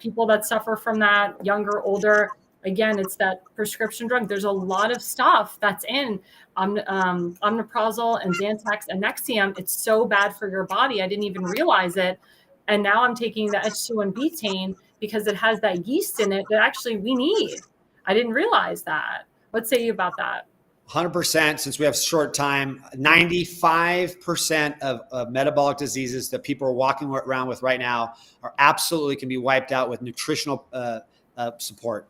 people that suffer from that, younger, older, again, it's that prescription drug. There's a lot of stuff that's in Omeprazole and Zantac and Nexium. It's so bad for your body. I didn't even realize it. And now I'm taking the HC1 betaine because it has that yeast in it that actually we need. I didn't realize that. What say you about that? 100%. Since we have short time, 95% of metabolic diseases that people are walking around with right now are absolutely can be wiped out with nutritional support.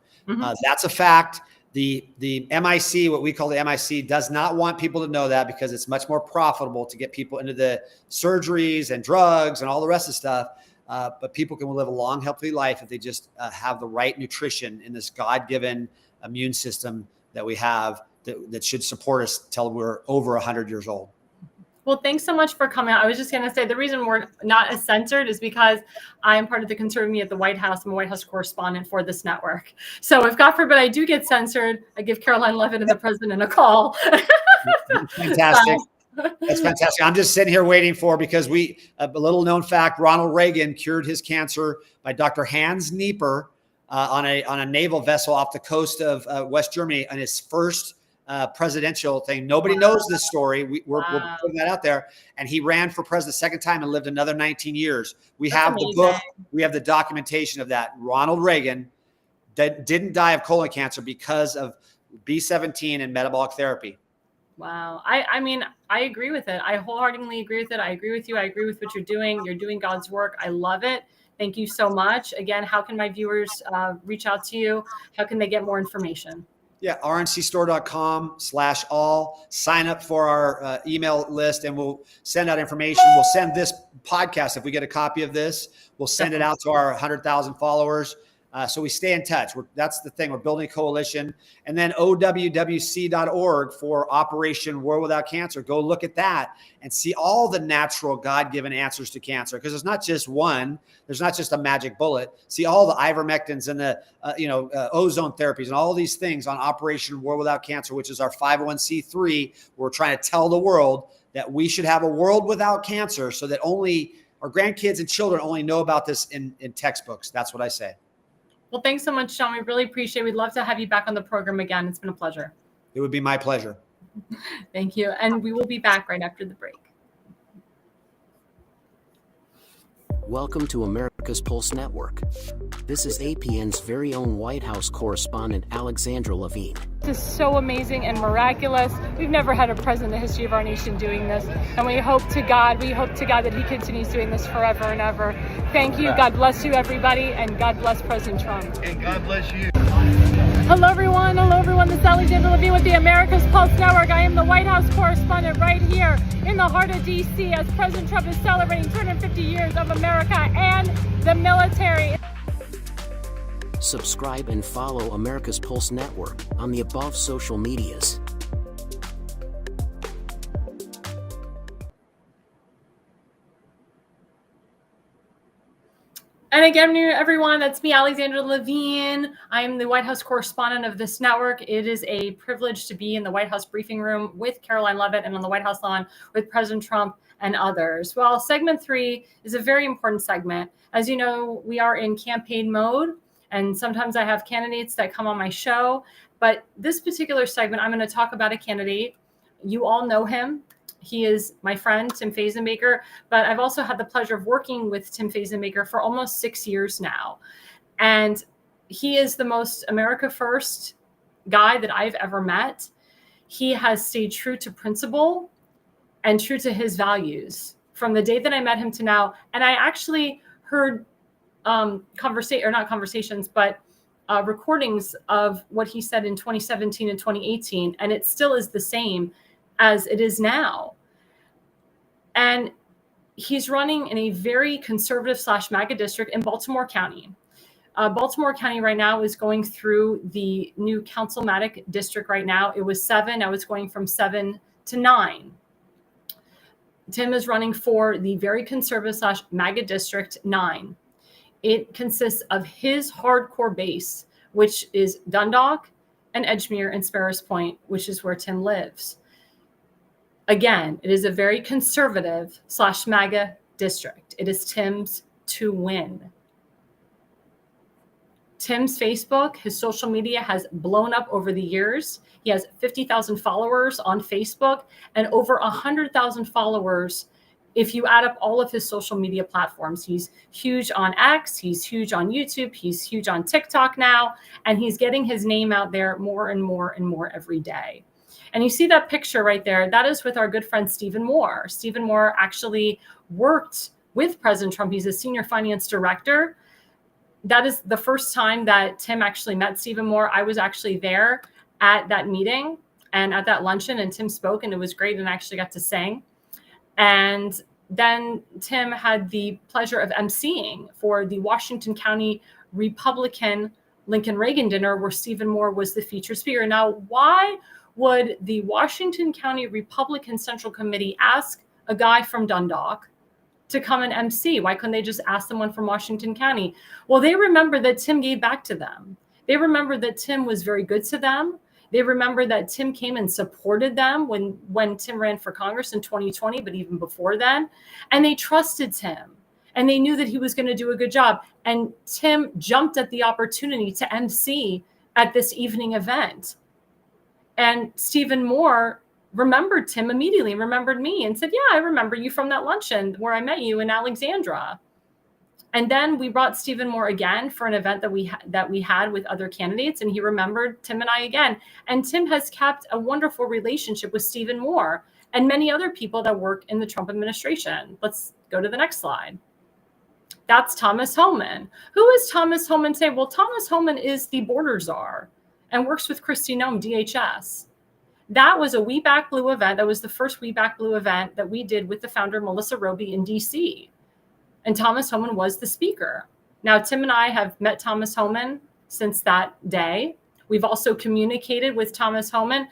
That's a fact. The MIC, what we call the MIC, does not want people to know that, because it's much more profitable to get people into the surgeries and drugs and all the rest of the stuff. But people can live a long, healthy life if they just have the right nutrition in this God-given immune system that we have that should support us till we're over 100 years old. Well, thanks so much for coming out. I was just going to say the reason we're not as censored is because I am part of the conservative media at the White House. I'm a White House correspondent for this network. So if God forbid I do get censored, I give Caroline Levitt and the president a call. Fantastic. That's fantastic. I'm just sitting here waiting because a little known fact, Ronald Reagan cured his cancer by Dr. Hans Nieper on a naval vessel off the coast of West Germany on his first presidential thing. Nobody knows this story. We're putting that out there. And he ran for president the second time and lived another 19 years. We have the book. We have the documentation of that. Ronald Reagan didn't die of colon cancer because of B17 and metabolic therapy. Wow. I mean, I agree with it. I wholeheartedly agree with it. I agree with you. I agree with what you're doing. You're doing God's work. I love it. Thank you so much. Again, how can my viewers reach out to you? How can they get more information? Yeah, rncstore.com/all. Sign up for our email list and we'll send out information. We'll send this podcast. If we get a copy of this, we'll send it out to our 100,000 followers. So we stay in touch. That's the thing. We're building a coalition. And then OWWC.org for Operation World Without Cancer. Go look at that and see all the natural God-given answers to cancer. Because there's not just one. There's not just a magic bullet. See all the ivermectins and the ozone therapies and all these things on Operation World Without Cancer, which is our 501c3. We're trying to tell the world that we should have a world without cancer so that only our grandkids and children only know about this in textbooks. That's what I say. Well, thanks so much, Sean. We really appreciate it. We'd love to have you back on the program again. It's been a pleasure. It would be my pleasure. Thank you. And we will be back right after the break. Welcome to America's Pulse Network. This is APN's very own White House correspondent, Alexandra Levine. This is so amazing and miraculous. We've never had a president in the history of our nation doing this. And we hope to God that he continues doing this forever and ever. Thank you. God bless you, everybody. And God bless President Trump. And God bless you. Hello, everyone. This is Alexandra Levine with the America's Pulse Network. I am the White House correspondent right here in the heart of D.C. as President Trump is celebrating 250 years of America and the military. Subscribe and follow America's Pulse Network on the above social medias. And again, everyone, that's me, Alexandra Levine. I am the White House correspondent of this network. It is a privilege to be in the White House briefing room with Caroline Levitt and on the White House lawn with President Trump and others. Well, segment 3 is a very important segment. As you know, we are in campaign mode, and sometimes I have candidates that come on my show. But this particular segment, I'm going to talk about a candidate. You all know him. He is my friend, Tim Fazenbaker, but I've also had the pleasure of working with Tim Fazenbaker for almost 6 years now. And he is the most America First guy that I've ever met. He has stayed true to principle and true to his values from the day that I met him to now. And I actually heard recordings of what he said in 2017 and 2018, and it still is the same as it is now. And he's running in a very conservative / MAGA district in Baltimore County. Baltimore County right now is going through the new councilmatic district right now. It was 7, now it's going from 7 to 9. Tim is running for the very conservative / MAGA district 9. It consists of his hardcore base, which is Dundalk and Edgemere and Sparrows Point, which is where Tim lives. Again, it is a very conservative / MAGA district. It is Tim's to win. Tim's Facebook, his social media has blown up over the years. He has 50,000 followers on Facebook and over 100,000 followers if you add up all of his social media platforms. He's huge on X, he's huge on YouTube, he's huge on TikTok now, and he's getting his name out there more and more and more every day. And you see that picture right there, that is with our good friend Stephen Moore. Stephen Moore actually worked with President Trump. He's a senior finance director. That is the first time that Tim actually met Stephen Moore. I was actually there at that meeting and at that luncheon, and Tim spoke, and it was great, and I actually got to sing. And then Tim had the pleasure of emceeing for the Washington County Republican Lincoln Reagan dinner where Stephen Moore was the featured speaker. Now, why would the Washington County Republican Central Committee ask a guy from Dundalk to come and MC? Why couldn't they just ask someone from Washington County? Well, they remember that Tim gave back to them. They remember that Tim was very good to them. They remember that Tim came and supported them when Tim ran for Congress in 2020, but even before then. And they trusted Tim. And they knew that he was going to do a good job. And Tim jumped at the opportunity to MC at this evening event. And Stephen Moore remembered Tim immediately, remembered me, and said, yeah, I remember you from that luncheon where I met you in Alexandra. And then we brought Stephen Moore again for an event that we had with other candidates, and he remembered Tim and I again. And Tim has kept a wonderful relationship with Stephen Moore and many other people that work in the Trump administration. Let's go to the next slide. That's Thomas Homan. Who is Thomas Homan today? Well, Thomas Homan is the border czar and works with Kristi Noem, DHS. That was a We Back Blue event. That was the first We Back Blue event that we did with the founder, Melissa Roby, in DC. And Thomas Homan was the speaker. Now, Tim and I have met Thomas Homan since that day. We've also communicated with Thomas Homan.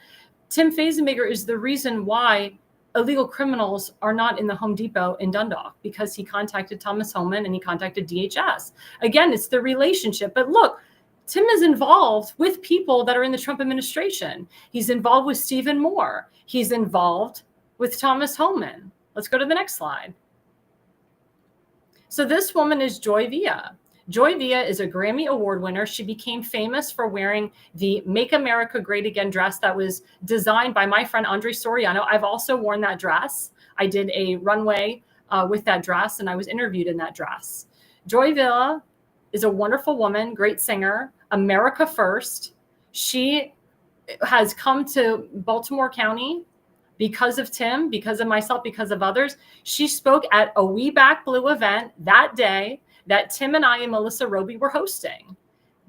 Tim Fazenbaker is the reason why illegal criminals are not in the Home Depot in Dundalk, because he contacted Thomas Homan and he contacted DHS. Again, it's the relationship. But look, Tim is involved with people that are in the Trump administration. He's involved with Stephen Moore. He's involved with Thomas Homan. Let's go to the next slide. So this woman is Joy Villa. Joy Villa is a Grammy Award winner. She became famous for wearing the Make America Great Again dress that was designed by my friend Andre Soriano. I've also worn that dress. I did a runway with that dress, and I was interviewed in that dress. Joy Villa is a wonderful woman, great singer, America First. She has come to Baltimore County because of Tim, because of myself, because of others. She spoke at a We Back Blue event that day that Tim and I and Melissa Roby were hosting.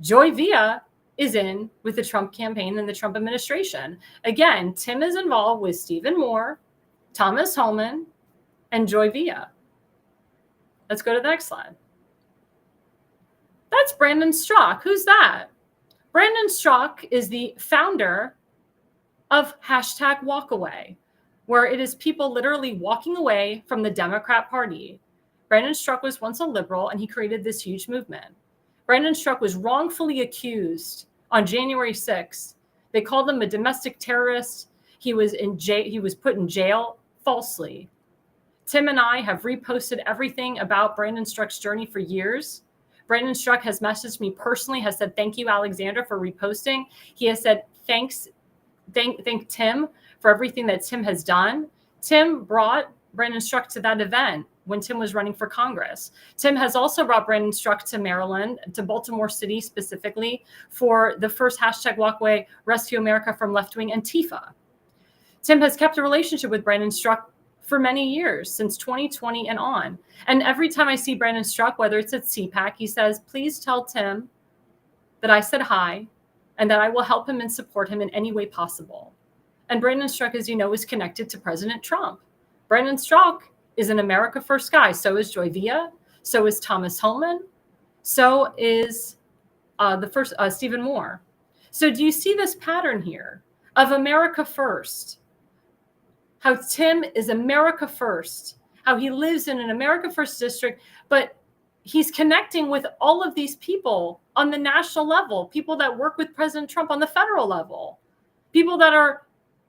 Joy Villa is in with the Trump campaign and the Trump administration. Again, Tim is involved with Stephen Moore, Thomas Homan, and Joy Villa. Let's go to the next slide. That's Brandon Straka. Who's that? Brandon Straka is the founder of #Walkaway, where it is people literally walking away from the Democrat Party. Brandon Straka was once a liberal, and he created this huge movement. Brandon Straka was wrongfully accused on January 6th. They called him a domestic terrorist. He was in jail. He was put in jail falsely. Tim and I have reposted everything about Brandon Straka's journey for years. Brandon Straka has messaged me personally, has said, thank you, Alexandra, for reposting. He has said, thank Tim for everything that Tim has done. Tim brought Brandon Straka to that event when Tim was running for Congress. Tim has also brought Brandon Straka to Maryland, to Baltimore City specifically, for the first #Walkaway Rescue America from Left-Wing Antifa. Tim has kept a relationship with Brandon Straka for many years, since 2020 and on. And every time I see Brandon Straka, whether it's at CPAC, he says, please tell Tim that I said hi and that I will help him and support him in any way possible. And Brandon Straka, as you know, is connected to President Trump. Brandon Straka is an America First guy. So is Joy Villa. So is Thomas Homan. So is Stephen Moore. So do you see this pattern here of America First? How Tim is America First, how he lives in an America First district, but he's connecting with all of these people on the national level, people that work with President Trump on the federal level, people that are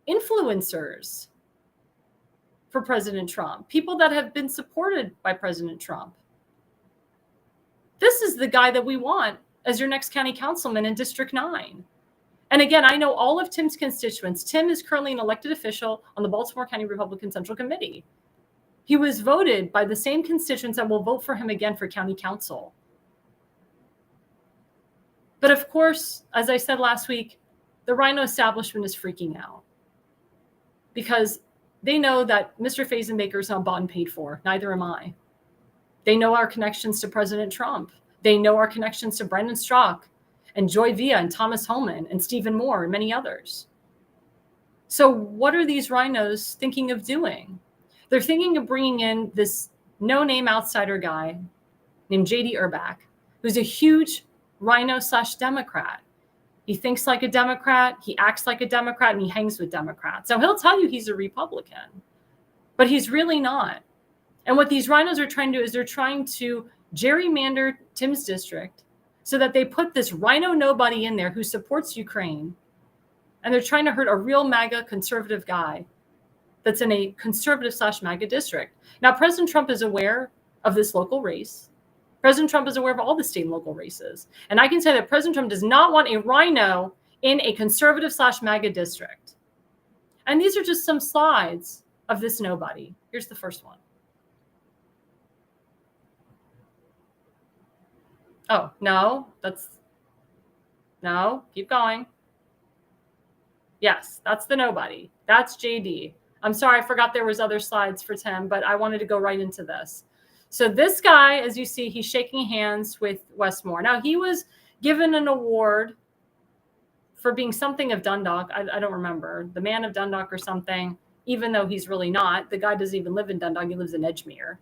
influencers for President Trump, people that have been supported by President Trump. This is the guy that we want as your next county councilman in District 9. And again, I know all of Tim's constituents. Tim is currently an elected official on the Baltimore County Republican Central Committee. He was voted by the same constituents that will vote for him again for county council. But of course, as I said last week, the Rhino establishment is freaking out because they know that Mr. Fazenbaker is not bought and paid for. Neither am I. They know our connections to President Trump. They know our connections to Brandon Straka and Joy Villa and Thomas Homan and Stephen Moore and many others. So what are these rhinos thinking of doing? They're thinking of bringing in this no-name outsider guy named J.D. Urbach, who's a huge rhino/Democrat. He thinks like a Democrat, he acts like a Democrat, and he hangs with Democrats. So he'll tell you he's a Republican, but he's really not. And what these rhinos are trying to do is they're trying to gerrymander Tim's district so that they put this rhino nobody in there who supports Ukraine. And they're trying to hurt a real MAGA conservative guy that's in a conservative/MAGA district. Now, President Trump is aware of this local race. President Trump is aware of all the state and local races. And I can say that President Trump does not want a rhino in a conservative/MAGA district. And these are just some slides of this nobody. Here's the first one. Oh, no, keep going. Yes, that's the nobody. That's JD. I'm sorry, I forgot there was other slides for Tim, but I wanted to go right into this. So this guy, as you see, he's shaking hands with Wes Moore. Now, he was given an award for being something of Dundalk. I don't remember. The man of Dundalk or something, even though he's really not. The guy doesn't even live in Dundalk. He lives in Edgemere.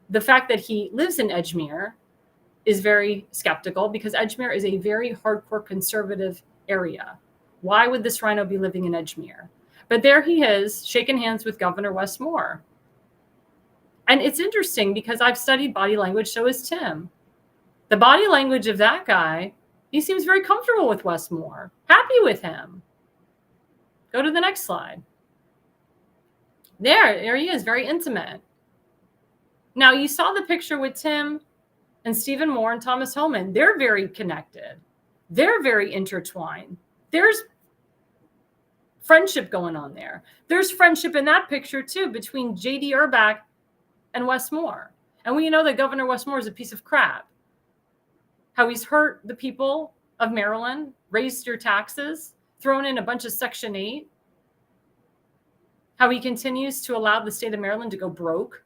The fact that he lives in Edgemere is very skeptical because Edgemere is a very hardcore conservative area. Why would this rhino be living in Edgemere? But there he is, shaking hands with Governor Wes Moore. And it's interesting because I've studied body language, so has Tim. The body language of that guy, he seems very comfortable with Wes Moore, happy with him. Go to the next slide. There he is, very intimate. Now, you saw the picture with Tim and Stephen Moore and Thomas Homan. They're very connected. They're very intertwined. There's friendship going on there. There's friendship in that picture, too, between J.D. Urbach and Wes Moore. And we know that Governor Wes Moore is a piece of crap. How he's hurt the people of Maryland, raised your taxes, thrown in a bunch of Section 8. How he continues to allow the state of Maryland to go broke.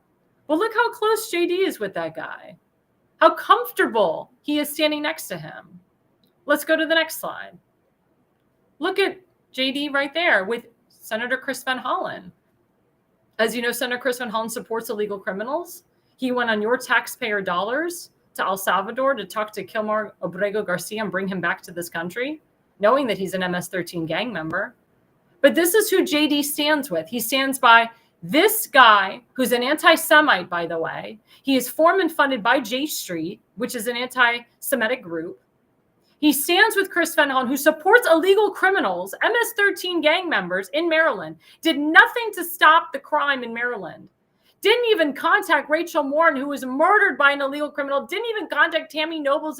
Well, look how close J.D. is with that guy. How comfortable he is standing next to him. Let's go to the next slide. Look at J.D. right there with Senator Chris Van Hollen. As you know, Senator Chris Van Hollen supports illegal criminals. He went on your taxpayer dollars to El Salvador to talk to Kilmar Obrego Garcia and bring him back to this country, knowing that he's an MS-13 gang member. But this is who J.D. stands with. He stands by this guy, who's an anti-Semite, by the way. He is formed and funded by J Street, which is an anti-Semitic group. He stands with Chris Van Hollen, who supports illegal criminals, MS-13 gang members in Maryland, did nothing to stop the crime in Maryland. Didn't even contact Rachel Morin, who was murdered by an illegal criminal. Didn't even contact Tammy Nobles,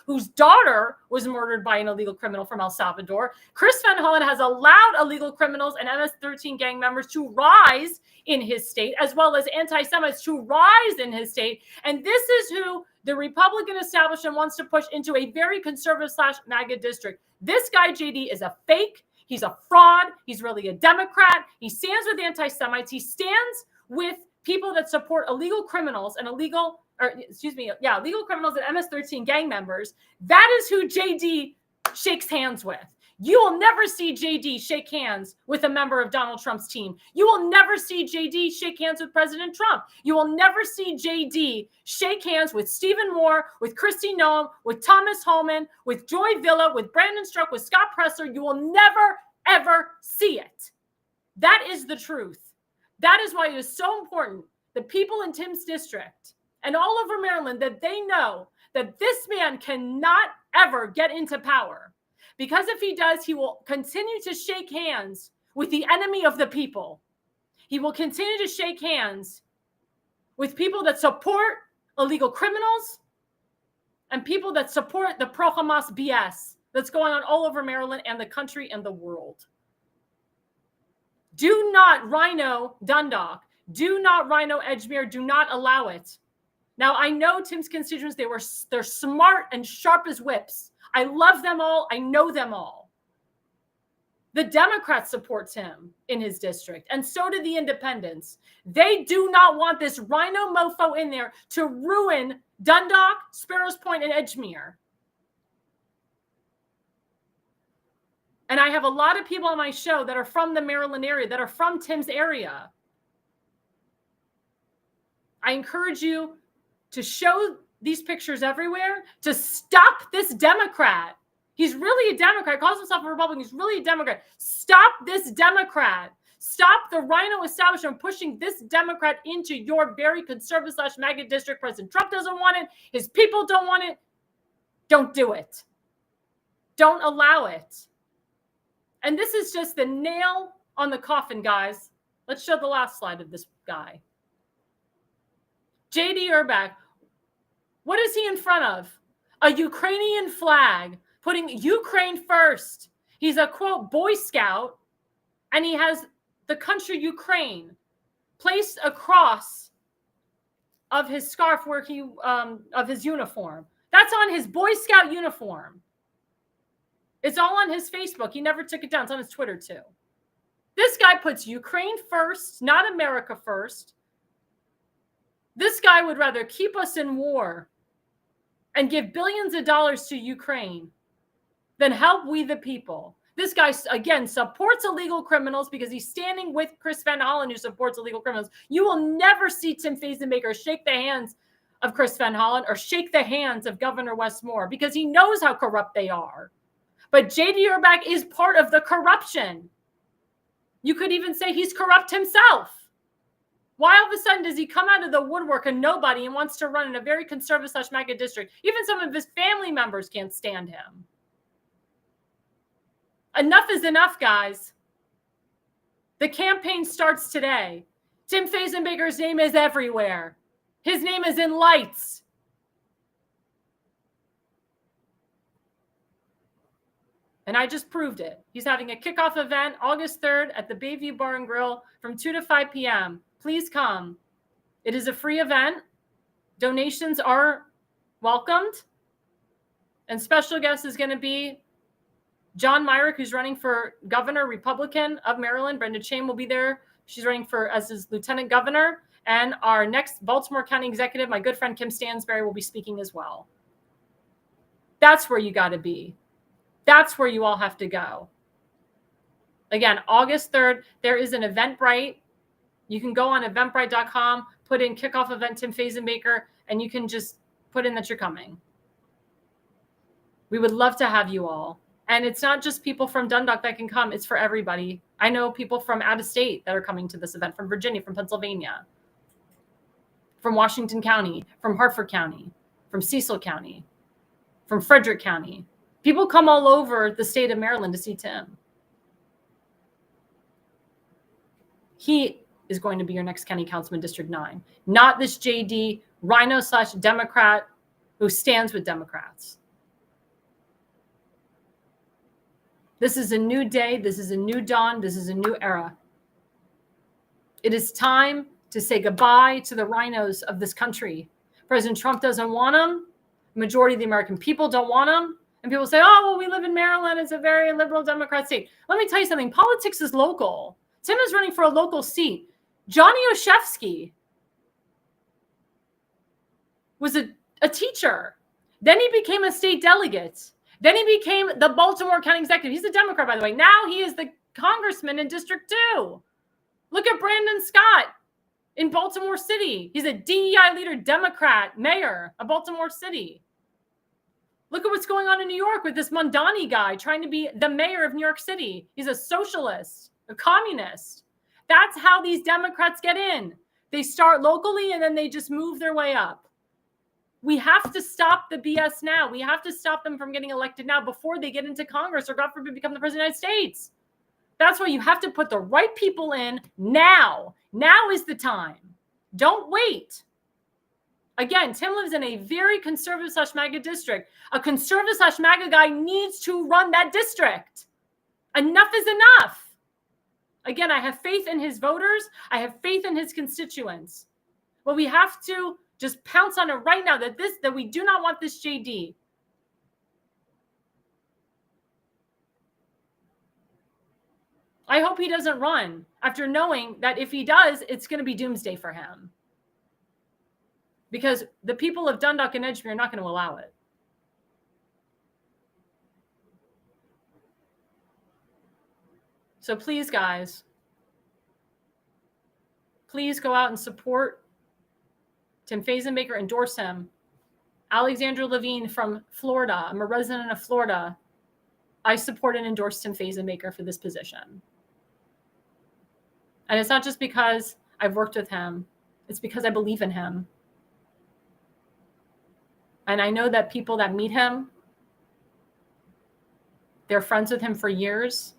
whose daughter was murdered by an illegal criminal from El Salvador. Chris Van Hollen has allowed illegal criminals and MS-13 gang members to rise in his state, as well as anti-Semites to rise in his state. And this is who the Republican establishment wants to push into a very conservative/MAGA district. This guy, JD, is a fake. He's a fraud. He's really a Democrat. He stands with anti-Semites. He stands with people that support illegal criminals and illegal criminals and MS-13 gang members. That is who JD shakes hands with. You will never see JD shake hands with a member of Donald Trump's team. You will never see JD shake hands with President Trump. You will never see JD shake hands with Stephen Moore, with Kristi Noem, with Thomas Homan, with Joy Villa, with Brandon Struck, with Scott Presser. You will never, ever see it. That is the truth. That is why it is so important that people in Tim's district and all over Maryland, that they know that this man cannot ever get into power. Because if he does, he will continue to shake hands with the enemy of the people. He will continue to shake hands with people that support illegal criminals and people that support the pro-Hamas BS that's going on all over Maryland and the country and the world. Do not rhino Dundalk. Do not rhino Edgemere. Do not allow it. Now, I know Tim's constituents, they're smart and sharp as whips. I love them all. I know them all. The Democrats support him in his district, and so do the independents. They do not want this rhino mofo in there to ruin Dundalk, Sparrows Point, and Edgemere. And I have a lot of people on my show that are from the Maryland area, that are from Tim's area. I encourage you to show these pictures everywhere to stop this Democrat. He's really a Democrat, calls himself a Republican. He's really a Democrat. Stop this Democrat. Stop the rhino establishment pushing this Democrat into your very conservative / MAGA district. President Trump doesn't want it. His people don't want it. Don't do it. Don't allow it. And this is just the nail on the coffin, guys. Let's show the last slide of this guy. J.D. Urbach. What is he in front of? A Ukrainian flag, putting Ukraine first. He's a, quote, Boy Scout, and he has the country Ukraine placed across of his scarf where he, of his uniform. That's on his Boy Scout uniform. It's all on his Facebook. He never took it down. It's on his Twitter too. This guy puts Ukraine first, not America first. This guy would rather keep us in war and give billions of dollars to Ukraine than help we the people. This guy, again, supports illegal criminals because he's standing with Chris Van Hollen, who supports illegal criminals. You will never see Tim Fazenbaker shake the hands of Chris Van Hollen or shake the hands of Governor Wes Moore because he knows how corrupt they are. But J.D. Urbach is part of the corruption. You could even say he's corrupt himself. Why all of a sudden does he come out of the woodwork, a nobody, and wants to run in a very conservative / MAGA district? Even some of his family members can't stand him. Enough is enough, guys. The campaign starts today. Tim Fazenbaker's name is everywhere. His name is in lights. And I just proved it. He's having a kickoff event August 3rd at the Bayview Bar and Grill from 2 to 5 p.m. Please come. It is a free event. Donations are welcomed. And special guest is going to be John Myrick, who's running for governor, Republican of Maryland. Brenda Chain will be there. She's running for as his lieutenant governor. And our next Baltimore County executive, my good friend Kim Stansberry, will be speaking as well. That's where you got to be. That's where you all have to go. Again, August 3rd, there is an Eventbrite. You can go on eventbrite.com, put in kickoff event Tim Fazenbaker, and you can just put in that you're coming. We would love to have you all. And it's not just people from Dundalk that can come. It's for everybody. I know people from out of state that are coming to this event, from Virginia, from Pennsylvania, from Washington County, from Hartford County, from Cecil County, from Frederick County. People come all over the state of Maryland to see Tim. He is going to be your next county councilman, District 9, not this JD rhino / Democrat who stands with Democrats. This is a new day. This is a new dawn. This is a new era. It is time to say goodbye to the rhinos of this country. President Trump doesn't want them. The majority of the American people don't want them. And people say, oh, well, we live in Maryland. It's a very liberal Democrat state. Let me tell you something. Politics is local. Tim is running for a local seat. Johnny Oshefsky was a teacher. Then he became a state delegate. Then he became the Baltimore County executive. He's a Democrat, by the way. Now he is the congressman in District 2. Look at Brandon Scott in Baltimore City. He's a DEI leader, Democrat, mayor of Baltimore City. Look at what's going on in New York with this Mondani guy trying to be the mayor of New York City. He's a socialist, a communist. That's how these Democrats get in. They start locally and then they just move their way up. We have to stop the BS now. We have to stop them from getting elected now before they get into Congress or, God forbid, become the president of the United States. That's why you have to put the right people in now. Now is the time. Don't wait. Again, Tim lives in a very conservative / MAGA district. A conservative / MAGA guy needs to run that district. Enough is enough. Again, I have faith in his voters. I have faith in his constituents. But we have to just pounce on it right now that we do not want this JD. I hope he doesn't run after knowing that if he does, it's going to be doomsday for him. Because the people of Dundalk and Edgemere are not going to allow it. So please, guys, please go out and support Tim Fazenbaker, endorse him. Alexandra Levine from Florida. I'm a resident of Florida. I support and endorsed Tim Fazenmaker for this position. And it's not just because I've worked with him. It's because I believe in him. And I know that people that meet him, they're friends with him for years.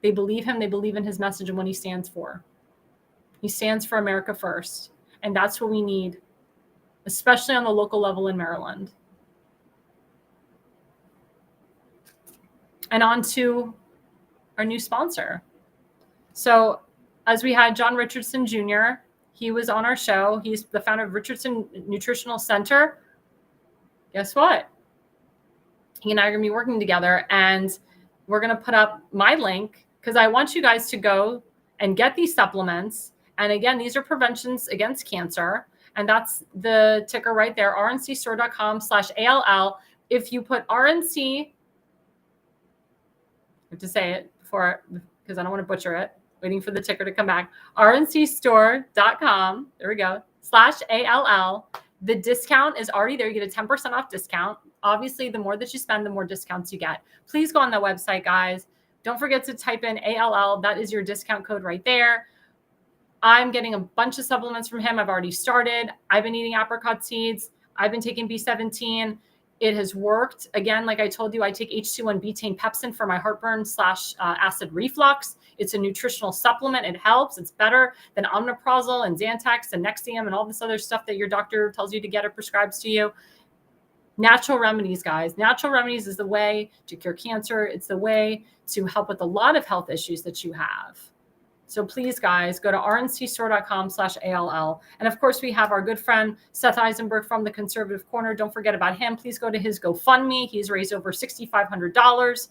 They believe him. They believe in his message and what he stands for. He stands for America first. And that's what we need, especially on the local level in Maryland. And on to our new sponsor. So as we had John Richardson Jr., he was on our show. He's the founder of Richardson Nutritional Center. Guess what? He and I are going to be working together, and we're going to put up my link because I want you guys to go and get these supplements. And again, these are preventions against cancer. And that's the ticker right there, rncstore.com/ALL. If you put RNC, I have to say it before, because I don't want to butcher it, waiting for the ticker to come back, rncstore.com, there we go, /ALL. The discount is already there. You get a 10% off discount. Obviously, the more that you spend, the more discounts you get. Please go on the website, guys. Don't forget to type in ALL. That is your discount code right there. I'm getting a bunch of supplements from him. I've already started. I've been eating apricot seeds. I've been taking B17. It has worked. Again, like I told you, I take H2 betaine pepsin for my heartburn / acid reflux. It's a nutritional supplement. It helps. It's better than omeprazole and Xantax and Nexium and all this other stuff that your doctor tells you to get or prescribes to you. Natural remedies, guys. Natural remedies is the way to cure cancer. It's the way to help with a lot of health issues that you have. So please, guys, go to rncstore.com/ALL. And of course, we have our good friend, Seth Eisenberg from the Conservative Corner. Don't forget about him. Please go to his GoFundMe. He's raised over $6,500.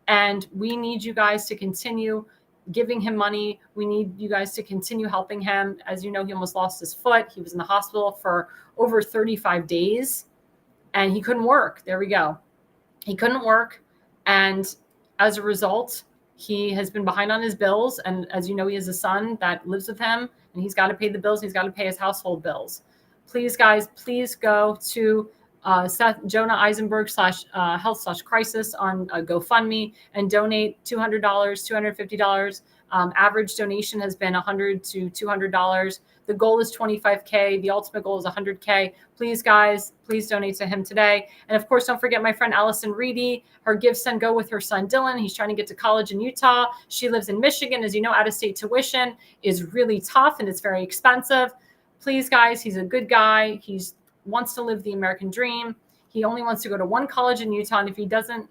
And we need you guys to continue giving him money. We need you guys to continue helping him. As you know, he almost lost his foot. He was in the hospital for over 35 days and he couldn't work. There we go. He couldn't work. And as a result, he has been behind on his bills. And as you know, he has a son that lives with him and he's got to pay the bills. He's got to pay his household bills. Please, guys, please go to Jonah Eisenberg /health/crisis on GoFundMe and donate $200, $250. Average donation has been $100 to $200. The goal is $25K. The ultimate goal is $100K. Please, guys, please donate to him today. And of course, don't forget my friend Allison Reedy, her Give, Send, Go with her son, Dylan. He's trying to get to college in Utah. She lives in Michigan. As you know, out-of-state tuition is really tough and it's very expensive. Please, guys, he's a good guy. He wants to live the American dream. He only wants to go to one college in Utah. And if he doesn't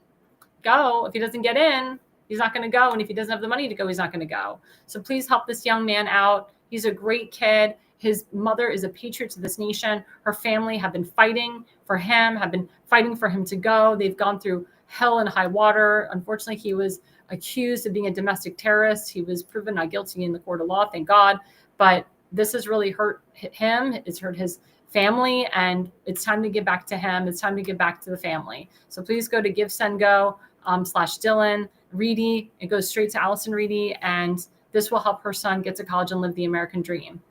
go, if he doesn't get in, he's not going to go. And if he doesn't have the money to go, he's not going to go. So please help this young man out. He's a great kid. His mother is a patriot to this nation. Her family have been fighting for him, have been fighting for him to go. They've gone through hell and high water. Unfortunately, he was accused of being a domestic terrorist. He was proven not guilty in the court of law, thank God. But this has really hurt him. It's hurt his family, and it's time to give back to him. It's time to give back to the family. So please go to Give, Send, Go /Dylan Reedy. It goes straight to Allison Reedy, and this will help her son get to college and live the American dream.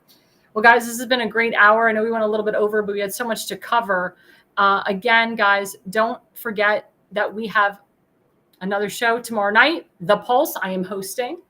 Well, guys, this has been a great hour. I know we went a little bit over, but we had so much to cover. Again, guys, don't forget that we have another show tomorrow night, The Pulse. I am hosting.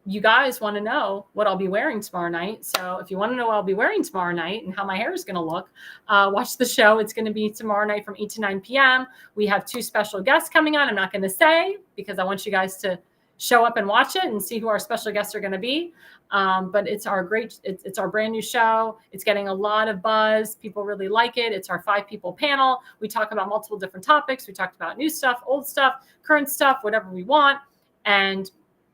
You guys want to know what I'll be wearing tomorrow night. So if you want to know what I'll be wearing tomorrow night and how my hair is going to look, watch the show. It's going to be tomorrow night from 8 to 9 p.m. We have 2 special guests coming on. I'm not going to say because I want you guys to show up and watch it and see who our special guests are going to be. But it's our it's our brand new show. It's getting a lot of buzz. People really like it. It's our 5-people panel. We talk about multiple different topics. We talked about new stuff, old stuff, current stuff, whatever we want. And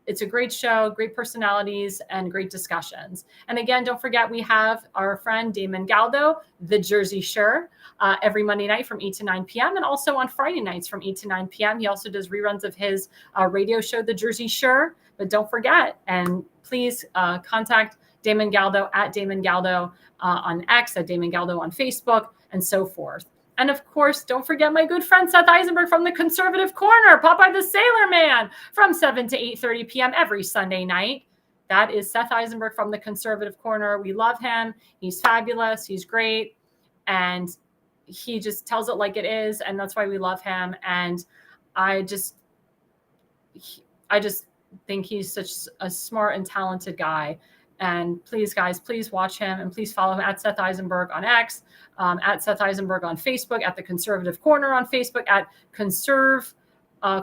it's a great show, great personalities, and great discussions. And again, don't forget, we have our friend Damon Galdo, the Jersey Shore, every Monday night from 8 to 9 p.m. and also on Friday nights from 8 to 9 p.m. He also does reruns of his radio show, The Jersey Shore. But don't forget, and please contact Damon Galdo at Damon Galdo on X, at Damon Galdo on Facebook, and so forth. And of course, don't forget my good friend Seth Eisenberg from the Conservative Corner, Popeye the Sailor Man, from 7 to 8:30 p.m. every Sunday night. That is Seth Eisenberg from the Conservative Corner. We love him. He's fabulous. He's great. and he just tells it like it is. And that's why we love him. And I just think he's such a smart and talented guy. And please, guys, please watch him and please follow him at Seth Eisenberg on X, at Seth Eisenberg on Facebook, at The Conservative Corner on Facebook, at Conserve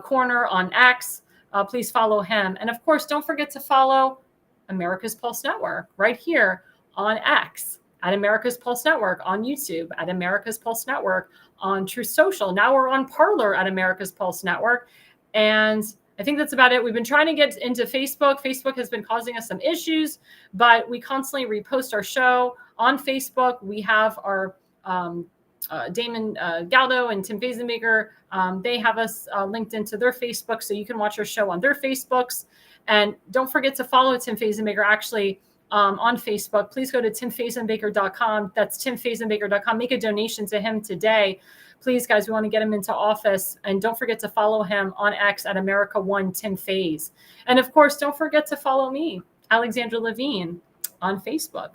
Corner on X. Please follow him. And of course, don't forget to follow America's Pulse Network right here on X, at America's Pulse Network on YouTube, at America's Pulse Network on Truth Social. Now we're on Parler at America's Pulse Network. And I think that's about it. We've been trying to get into Facebook. Facebook has been causing us some issues, but we constantly repost our show on Facebook. We have our Damon Galdo and Tim Fazenmaker. They have us linked into their Facebook, so you can watch our show on their Facebooks. And don't forget to follow Tim Fazenmaker actually on Facebook. Please go to timfazenbaker.com. That's timfazenbaker.com. Make a donation to him today. Please, guys, we want to get him into office. And don't forget to follow him on X at America1 Tim Faze. And of course, don't forget to follow me, Alexandra Levine, on Facebook,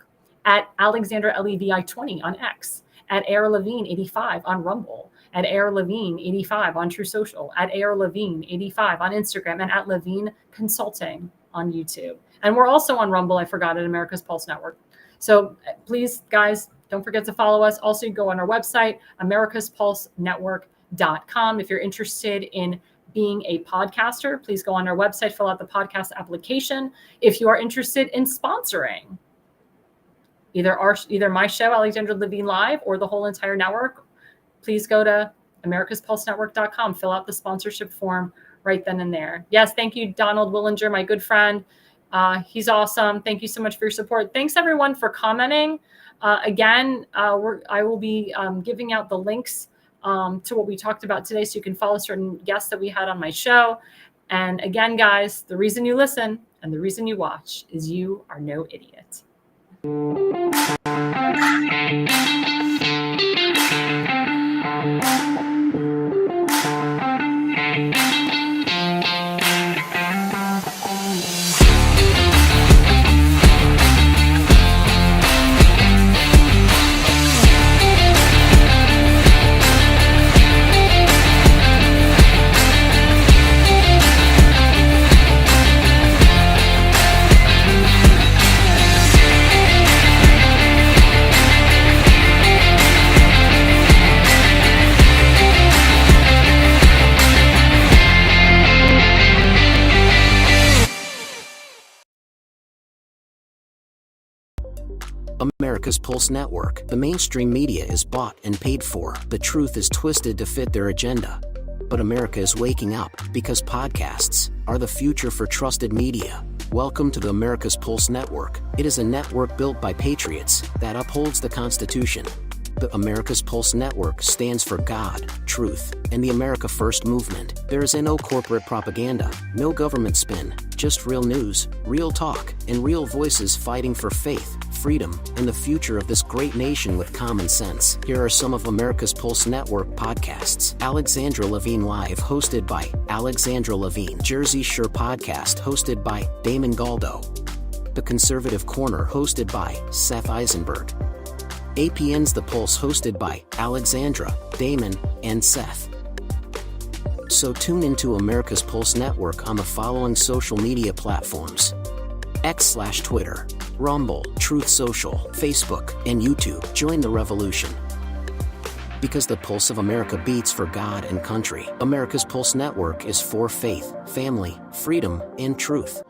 at Alexandra Levi20 on X, at Air Levine 85 on Rumble, at Air Levine 85 on True Social, at Air Levine 85 on Instagram, and at Levine Consulting on YouTube. And we're also on Rumble, I forgot, at America's Pulse Network. So please, guys, don't forget to follow us. Also, you go on our website, americaspulsenetwork.com. If you're interested in being a podcaster, please go on our website, fill out the podcast application. If you are interested in sponsoring either my show, Alexandra Levine Live, or the whole entire network, please go to americaspulsenetwork.com, fill out the sponsorship form right then and there. Yes, thank you, Donald Willinger, my good friend. He's awesome. Thank you so much for your support. Thanks, everyone, for commenting. Again, I will be giving out the links to what we talked about today, so you can follow certain guests that we had on my show. And again, guys, the reason you listen and the reason you watch is you are no idiot. America's Pulse Network. The mainstream media is bought and paid for. The truth is twisted to fit their agenda. But America is waking up because podcasts are the future for trusted media. Welcome to the America's Pulse Network. It is a network built by patriots that upholds the Constitution. The America's Pulse Network stands for God, truth, and the America First movement. There is no corporate propaganda, no government spin, just real news, real talk, and real voices fighting for faith, freedom, and the future of this great nation with common sense. Here are some of America's Pulse Network podcasts. Alexandra Levine Live, hosted by Alexandra Levine. Jersey Shore Podcast, hosted by Damon Galdo. The Conservative Corner, hosted by Seth Eisenberg. APN's The Pulse, hosted by Alexandra, Damon, and Seth. So tune into America's Pulse Network on the following social media platforms: X/Twitter, Rumble, Truth Social, Facebook, and YouTube. Join the revolution. Because the pulse of America beats for God and country. America's Pulse Network is for faith, family, freedom, and truth.